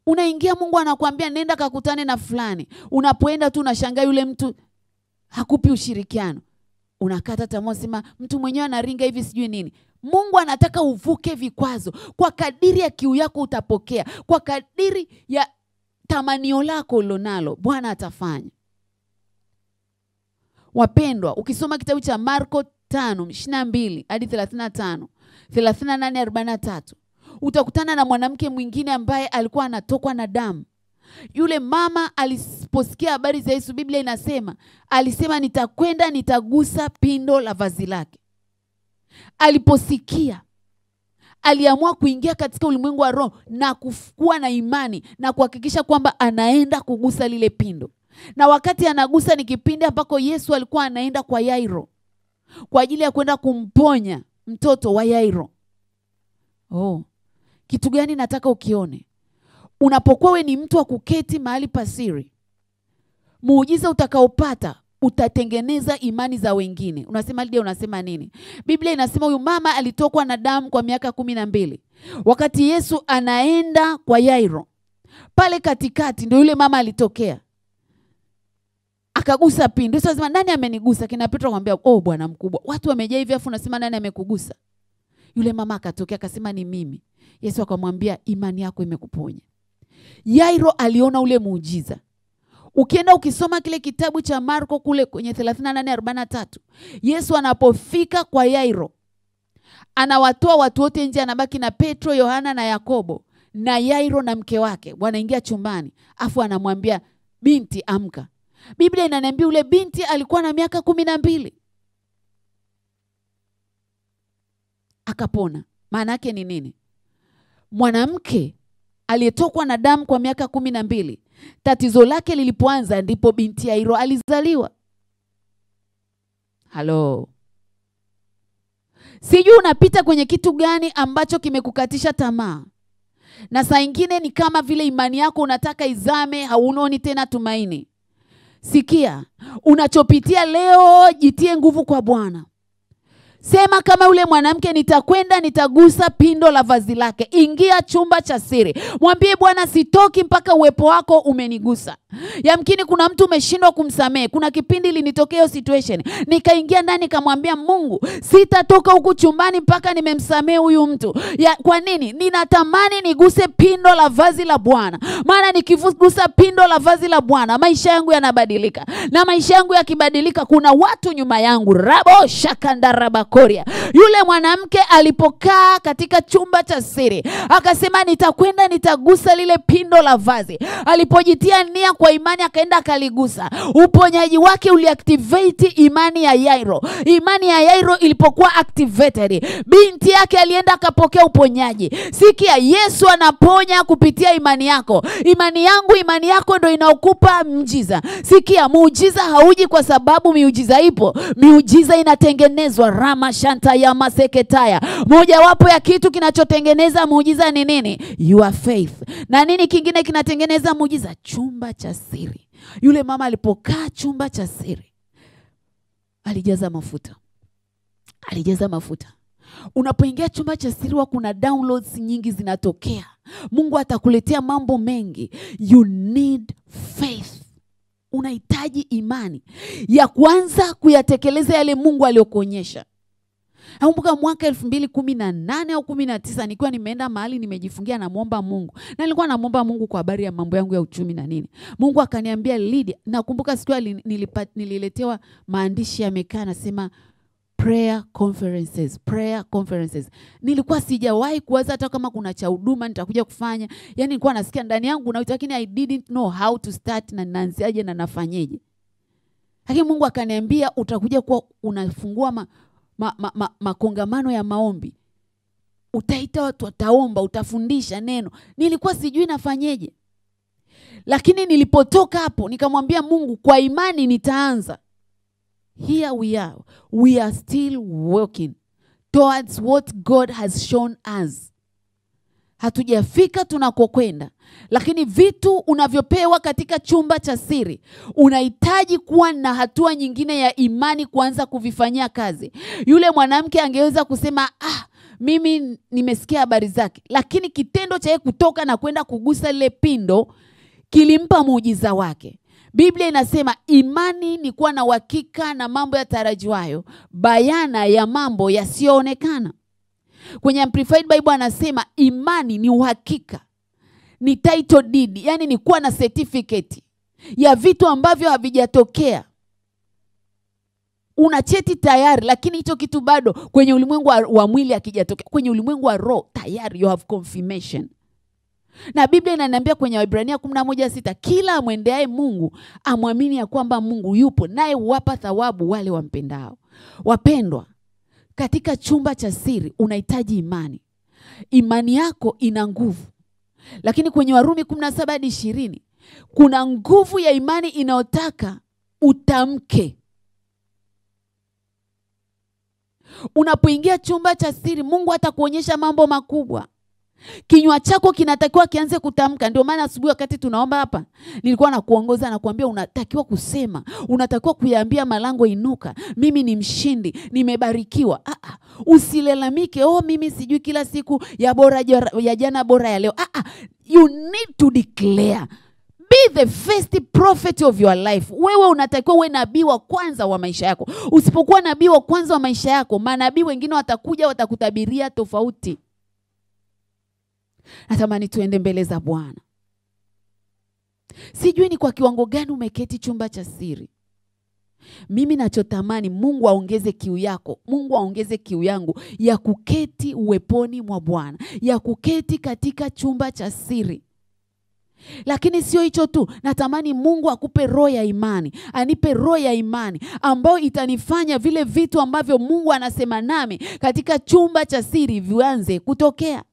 Unaingia, Mungu anakuambia nenda kakutane na fulani. Unapoenda tu unashangaa yule mtu hakupi ushirikiano. Unakata tamaa, sema mtu mwenyewe anaringa hivi sijui nini. Mungu anataka uvuke vikwazo. Kwa kadiri ya kiu yako utapokea. Kwa kadiri ya tamanio lako ulonalo, Bwana atafanya. Wapendwa, ukisoma kitabu cha Marko 5:22 hadi 35, 38-43, utakutana na mwanamke mwingine ambaye alikuwa anatokwa na damu. Yule mama aliposikia habari za Yesu, Biblia inasema, alisema nitakwenda nitagusa pindo la vazi lake. Aliposikia, aliamua kuingia katika ulimwengu wa roho na kuwa na imani na kuhakikisha kwamba anaenda kugusa lile pindo. Na wakati anagusa ni kipindi ambako Yesu alikuwa anaenda kwa Yairo kwa ajili ya kwenda kumponya mtoto wa Yairo. Kitu gani nataka ukione? Unapokuwa we ni mtu wa kuketi mahali pasiri, muujiza utakaopata utatengeneza imani za wengine. Unasema Lidia, unasema nini? Biblia inasema huyu mama alitokwa na damu kwa miaka 12. Wakati Yesu anaenda kwa Yairo, pale katikati ndio yule mama alitokea. Akagusa pindo. Yesu anasema nani amenigusa? Kina Petro akamwambia, Bwana mkubwa, watu wamejaa hivi afu unasema nani amekugusa? Yule mama akatokea akasema ni mimi. Yesu akamwambia imani yako imekuponya. Yairo aliona ule muujiza. Ukienda ukisoma kile kitabu cha Marko kule kwenye 38-43, Yesu anapofika kwa Yairo, anawatoa watu wote nje, anabaki na Petro, Yohana na Yakobo na Yairo na mke wake. Wanaingia chumbani, afu anamwambia binti amka. Biblia inaniambia ule binti alikuwa na miaka 12. Akapona. Maana yake ni nini? Mwanamke aliyetokwa na damu kwa miaka 12, tatizo lake lilipoanza ndipo binti Yairo alizaliwa. Halo. Sijui unapita kwenye kitu gani ambacho kimekukatisha tamaa. Na saa nyingine ni kama vile imani yako unataka izame, hauoni tena tumaini. Sikia, unachopitia leo, jitie nguvu kwa Bwana. Sema kama ule mwanamke, nitakwenda nitagusa pindo la vazi lake. Ingia chumba cha siri. Mwambie Bwana, sitoki mpaka uwepo wako umenigusa. Yamkini kuna mtu umeshindwa kumsamehe. Kuna kipindi ilinitokea hiyo situation. Nikaingia ndani kamwambia Mungu, sitatoka huku chumbani mpaka nimemsamehe huyu mtu. Kwa nini? Ninatamani niguse pindo la vazi la Bwana. Maana nikigusa pindo la vazi la Bwana, maisha yangu yanabadilika. Na maisha yangu yakibadilika, kuna watu nyuma yangu. Rabo shakandaraba Korea. Yule mwanamke alipokaa katika chumba cha siri, akasema nitakwenda nitagusa lile pindo la vazi. Alipojitia nia kwa imani, akaenda akaligusa. Uponyaji wake uliactivate imani ya Yairo. Imani ya Yairo ilipokuwa activated, binti yake alienda akapokea uponyaji. Sikia, Yesu anaponya kupitia imani yako. Imani yangu, imani yako ndio inaokupa muujiza. Sikia, muujiza hauji kwa sababu miujiza ipo. Miujiza inatengenezwa. Rama shanta ya maseketaya. Moja wapo ya kitu kinachotengeneza muujiza ni nini? Your faith. Na nini kingine kinatengeneza muujiza? Chumba cha siri. Yule mama alipokaa chumba cha siri, alijaza mafuta. Alijaza mafuta. Unapoingia chumba cha siri, kuna downloads nyingi zinatokea. Mungu atakuletea mambo mengi. You need faith. unahitaji imani ya kuanza kuyatekeleza yale Mungu aliyokuonyesha. Nakumbuka mwaka 2018 au 19 nikiwa nimeenda mahali nimejifungia na muomba Mungu. Na nilikuwa namuomba Mungu kwa habari ya mambo yangu ya uchumi na nini. Mungu akaniambia, Lydia, nakumbuka siku nililetewa maandishi yamekaa nasema prayer conferences. Nilikuwa sijawahi kuwaza hata kama kuna cha huduma nitakuja kufanya. Yaani nilikuwa nasikia ndani yangu na lakini I didn't know how to start na naanzaje na nafanyeje. Lakini Mungu akaniambia utakuja kuwa unafungua makongamano ya maombi. Utaita watu wataomba, utafundisha neno. Nilikuwa sijui nafanyeje. Lakini nilipotoka hapo nikamwambia Mungu, kwa imani nitaanza. Here we are still working towards what God has shown us. Hatujafika tunakokwenda, lakini vitu unavyopewa katika chumba cha siri unahitaji kuwa na hatua nyingine ya imani kuanza kuvifanyia kazi. Yule mwanamke angeweza kusema mimi nimesikia habari zake, lakini kitendo cha yeye kutoka na kwenda kugusa lile pindo kilimpa muujiza wake. Biblia inasema imani ni kuwa na uhakika na mambo yatarajiwayo, bayana ya mambo yasiyoonekana. Kwenye Amplified Bible anasema imani ni uhakika, ni title deed, yani ni kuwa na certificate ya vitu ambavyo havijatokea. Una cheti tayari, lakini hicho kitu bado kwenye ulimwengu wa mwili hakijatokea. Kwenye ulimwengu wa roho tayari you have confirmation. Na Biblia inaniambia kwenye Waebrania 11:6, kila amwendeaye Mungu amwamini ya kwamba Mungu yupo, naye huwapa thawabu wale wampendao. Wapendwa, katika chumba cha siri unahitaji imani. Imani yako ina nguvu. Lakini kwenye Warumi 17:20 kuna nguvu ya imani inayotaka utamke. Unapoingia chumba cha siri, Mungu atakuonyesha mambo makubwa. Kinywa chako kinatakiwa kianze kutamka. Ndio maana asubuhi wakati tunaomba hapa nilikuwa nakuongoza na kuambia unatakiwa kusema, unatakiwa kuyaambia malango inuka, mimi ni mshindi, nimebarikiwa. Usilalamike, mimi sijui kila siku ya jana bora ya leo. You need to declare. Be the first prophet of your life. Wewe unatakiwa uwe nabii wa kwanza wa maisha yako. Usipokuwa nabii wa kwanza wa maisha yako, manabii wengine watakuja watakutabiria tofauti. Natamani tuende mbele za Bwana. Sijui ni kwa kiwango gani umeketi chumba cha siri. Mimi nachotamani Mungu aongeze kiu yako, Mungu aongeze kiu yangu ya kuketi uweponi mwa Bwana, ya kuketi katika chumba cha siri. Lakini sio hicho tu, natamani Mungu akupe roho ya imani, anipe roho ya imani ambayo itanifanya vile vitu ambavyo Mungu anasema nami katika chumba cha siri vianze kutokea.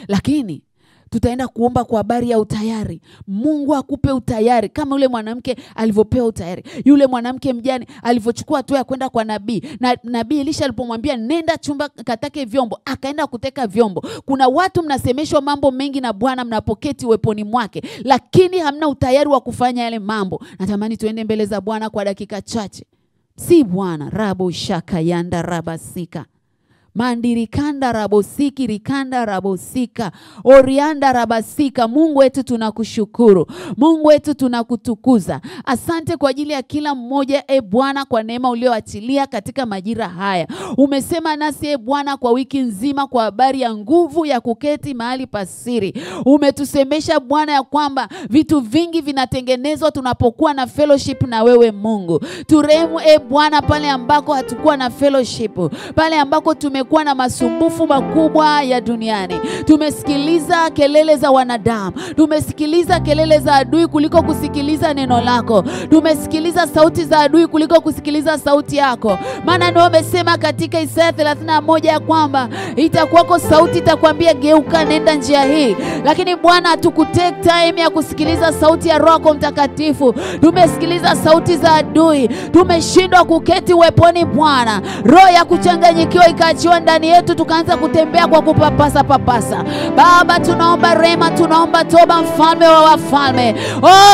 Lakini tutaenda kuomba kwa habari ya utayari. Mungu akupe utayari kama yule mwanamke alivyopewa utayari. Yule mwanamke mjane alivyochukua hatua ya kwenda kwa nabii. Na nabii Elisha alipomwambia nenda chumba katake vyombo, akaenda kuteka vyombo. Kuna watu mnasemeshwa mambo mengi na Bwana mnapoketi uweponi mwake, lakini hamna utayari wa kufanya yale mambo. Natamani tuende mbele za Bwana kwa dakika chache. Si Bwana rabo shaka yanda rabasika. Mandirikanda rabosiki rikanda rabosika orianda rabasika. Mungu wetu tunakushukuru, Mungu wetu tunakutukuza. Asante kwa ajili ya kila mmoja Bwana, kwa neema ulioachilia katika majira haya. Umesema nasi Bwana kwa wiki nzima kwa habari ya nguvu ya kuketi mahali pasiri. Umetusemesha Bwana ya kwamba vitu vingi vinatengenezwa tunapokuwa na fellowship na wewe Mungu. Turehemu Bwana pale ambako hatukuwa na fellowship, pale ambako tumekuwa na masumbufu makubwa ya duniani. Tumesikiliza kelele za wanadamu, tumesikiliza kelele za adui kuliko kusikiliza neno lako. Tumesikiliza sauti za adui kuliko kusikiliza sauti yako. Maana ndio umesema katika Isaya 31 ya kwamba itakuwako sauti itakwambia geuka nenda njia hii. Lakini Bwana hatukutake time ya kusikiliza sauti ya Roho Mtakatifu. Tumesikiliza sauti za adui. Tumeshindwa kuketi uweponi Bwana. Roho ya kuchanganyikiwa ikaachiwa iliyokuwa ndani yetu tukaanza kutembea kwa kupapasa papasa. Baba, tunaomba rehema, tunaomba toba, mfalme wa wafalme.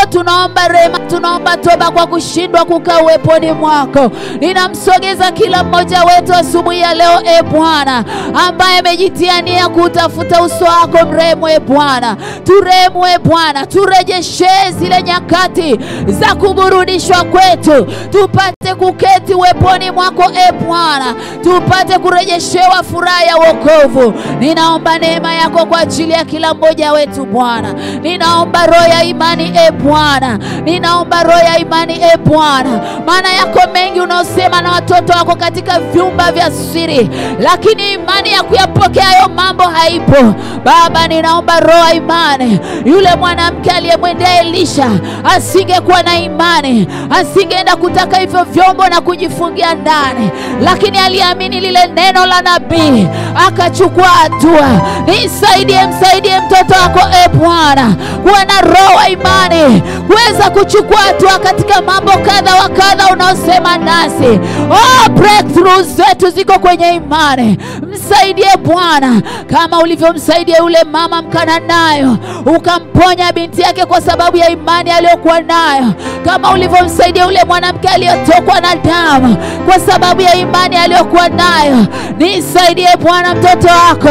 Tunaomba rehema, tunaomba toba kwa kushindwa kukaa uweponi mwako. Ninamsogeza kila mmoja wetu asubuhi ya leo, Bwana, ambaye amejitiania kutafuta uso wako. Mrehemu Bwana, turehemu Bwana, turejeshe zile nyakati za kuburudishwa kwetu, tupate kuketi uweponi mwako Bwana, tupate kurejeshewa furaha ya wokovu. Ninaomba neema yako kwa ajili ya kila mmoja wetu Bwana. Ninaomba roho ya imani Bwana, ninaomba roho ya imani Bwana. Maana yako mengi unaosema na watoto wako katika vyumba vya siri, lakini imani ya kuyapokea hayo mambo haipo. Baba, ninaomba roho ya imani. Yule mwanamke aliyemwendea Elisha asingekuwa na imani, asingeenda kutaka hivyo vyombo na kujifungia ndani, lakini aliamini lile neno la nabii, akachukua hatua. Nisaidie, msaidie mtoto wako Bwana kuwa na roho ya imani, kuweza kuchukua hatua katika mambo kadha wa kadha unaosema nasi. Breakthroughs zetu ziko kwenye imani. Msaidie Bwana kama ulivyomsaidia yule mama Mkananayo, ukamponya binti yake kwa sababu ya imani aliyokuwa nayo. Kama ulivyomsaidia yule mwanamke aliyetokwa na damu kwa sababu ya imani aliyokuwa nayo. Nisaidie Bwana mtoto wako,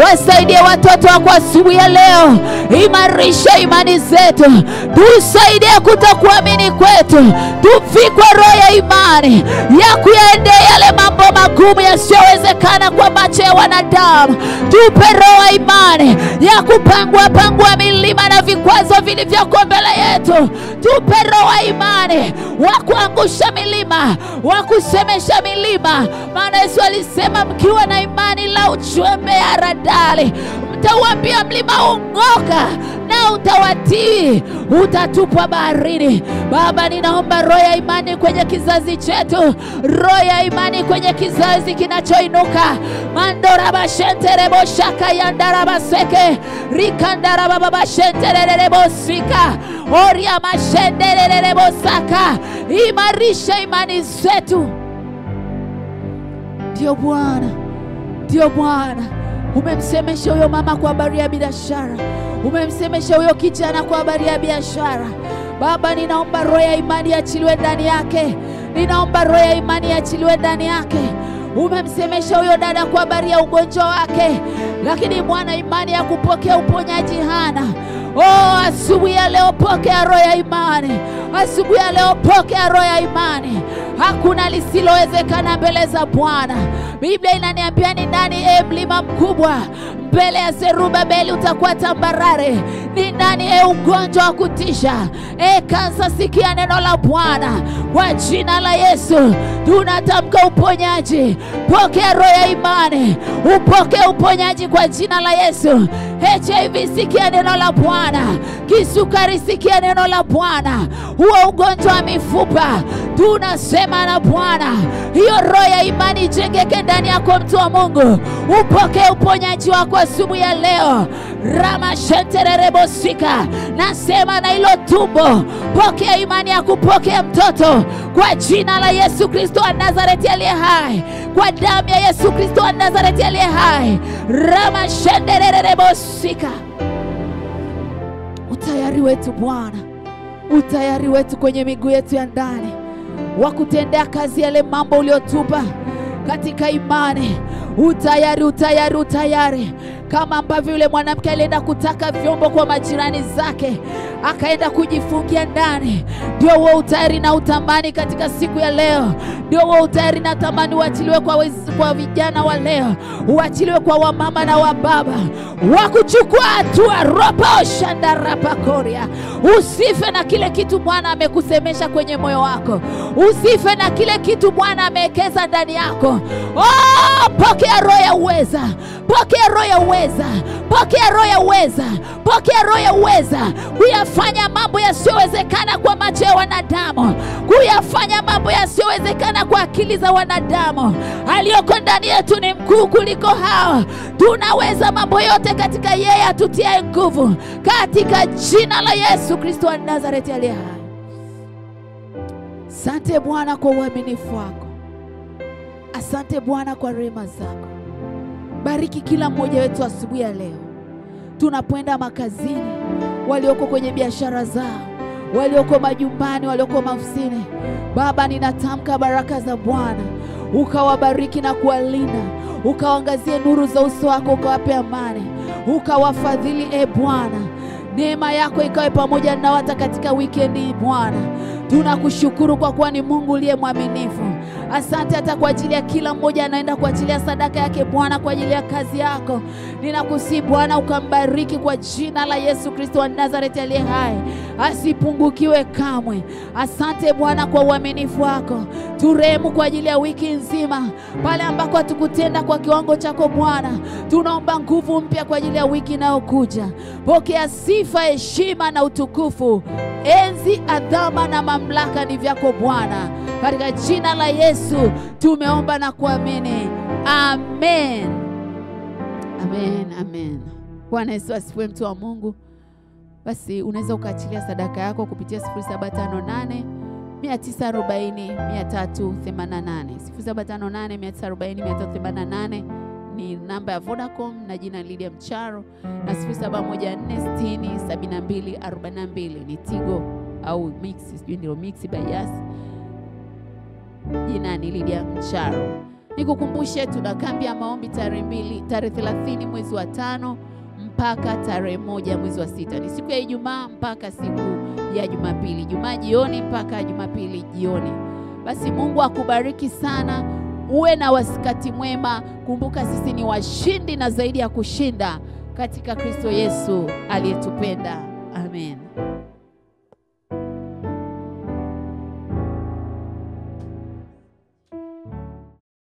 wasaidie watoto wako asubuhi ya leo. Imarisha imani zetu, tusaidie kutokuamini kwetu, tuvikwe roho ya imani ya kuyaendea yale mambo magumu yasiyowezekana kwa macho ya wanadamu. Tupe roho ya imani ya kupangua milima na vikwazo vilivyoko mbele yetu. Tupe roho ya imani wa kuangusha milima, wa kusemesha milima. Maana Yesu alisema, mkiwa na imani la uchembe ya haradali, mtauambia mlima ung'oka na utawatii, utatupwa baharini. Baba, ninaomba roho ya imani kwenye kizazi chetu, roho ya imani kwenye kizazi kinachoinuka. Mandora bashentere boshaka yandara baseke rikandara baba bashentere bosika oria mashentere bosaka. Imarisha imani zetu. Ndio Bwana, ndio Bwana. Umemsemesha huyo mama kwa habari ya biashara, umemsemesha huyo kijana kwa habari ya biashara. Baba, ninaomba roho ya imani achiliwe ndani yake. Ninaomba roho ya imani achiliwe ndani yake. Umemsemesha huyo dada kwa habari ya ugonjwa wake, lakini Bwana, imani ya kupokea uponyaji hana. Asubuhi ya leo pokea roho ya imani. Asubuhi ya leo pokea roho ya imani. Hakuna lisilowezekana mbele za Bwana. Biblia inaniambia ni nani mlima mkubwa mbele ya Zerubabeli utakuwa tambarare? Ni nani ugonjwa wa kutisha? Kansa, sikia neno la Bwana. Kwa jina la Yesu tunatamka uponyaji. Pokea roho ya imani, upokee uponyaji kwa jina la Yesu. HIV, sikia neno la Bwana. Kisukari, sikia neno la Bwana. Huo ugonjwa wa mifupa, tunasema na Bwana, hiyo roho ya imani jengeke ndani yako mtu wa Mungu. Upokee uponyaji wako asubuhi ya leo. Rama shentere bosika. Nasema na hilo tumbo, pokea imani ya kupokea mtoto kwa jina la Yesu Kristo wa Nazareti aliye hai. Kwa damu ya Yesu Kristo wa Nazareti aliye hai. Rama shentere bosika. Utayari wetu Bwana, utayari wetu kwenye miguu yetu ya ndani wa kutendea kazi yale mambo uliotupa katika imani. Utayari, utayari, utayari. Kama ambavyo yule mwanamke alienda kutaka vyombo kwa majirani zake, akaenda kujifungia ndani. Ndio huo utayari na utamani katika siku ya leo. Ndio huo utayari na tamani uachiliwe kwa vijana wa leo, uachiliwe kwa wamama na wababa, wakuchukua hatua. Ropa shandarapa koria. Usife na kile kitu Bwana amekusemesha kwenye moyo wako. Usife na kile kitu Bwana amewekeza ndani yako. Pokea roho ya uweza. Pokea roho ya uweza. Pokea roho ya uweza. Pokea roho ya uweza kuyafanya mambo yasiyowezekana kwa macho ya wanadamu, kuyafanya mambo yasiyowezekana kwa akili za wanadamu. Aliyoko ndani yetu ni mkuu kuliko hao. Tunaweza mambo yote katika yeye atutie nguvu, katika jina la Yesu Kristo wa Nazareti aliye hai. Asante Bwana kwa uaminifu wako. Asante Bwana kwa rehema zako. Bariki kila mmoja wetu asubuhi ya leo. Tunapoenda makazini, walioko kwenye biashara zao, walioko majumbani, walioko maofisini, Baba ninatamka baraka za Bwana, ukawabariki na kuwalinda, ukawaangazie nuru za uso wako, ukawape amani, ukawafadhili Bwana. Neema yako ikawe pamoja na wata katika weekend Bwana. Tunakushukuru kwa kuwa ni Mungu uliye mwaminifu. Asante hata kwa ajili ya kila mmoja anaenda kuachilia sadaka yake Bwana kwa ajili ya kazi yako. Ninakusihi Bwana ukambariki kwa jina la Yesu Kristo wa Nazareti aliye hai. Asipungukiwe kamwe. Asante Bwana kwa uaminifu wako. Turehemu kwa ajili ya wiki nzima. Pale ambako hatukutenda kwa kiwango chako Bwana, tunaomba nguvu mpya kwa ajili ya wiki inayokuja. Pokea sifa, heshima na utukufu. Enzi, adhama na mamlaka ni vyako Bwana. Katika jina la Yesu tumeomba na kuamini. Amen. Amen, amen. Bwana Yesu asifiwe, mtu wa Mungu. Basi unaweza ukaachilia sadaka yako kupitia 0758 940 388. 0758 940 388 ni namba ya Vodacom na jina Lydia Mcharo, na 0714607242 ni Tigo au Mix, sijui ndio Mix by Yas. Jina ni Lydia Mcharo. Nikukumbushe tuna kambi ya maombi tarehe 30 mwezi wa 5 mpaka tarehe 1 mwezi wa 6. Ni siku ya Ijumaa mpaka siku ya Jumapili. Ijumaa jioni mpaka Jumapili jioni. Basi Mungu akubariki sana. Uwe na wasikati mwema. Kumbuka sisi ni washindi na zaidi ya kushinda katika Kristo Yesu aliyetupenda.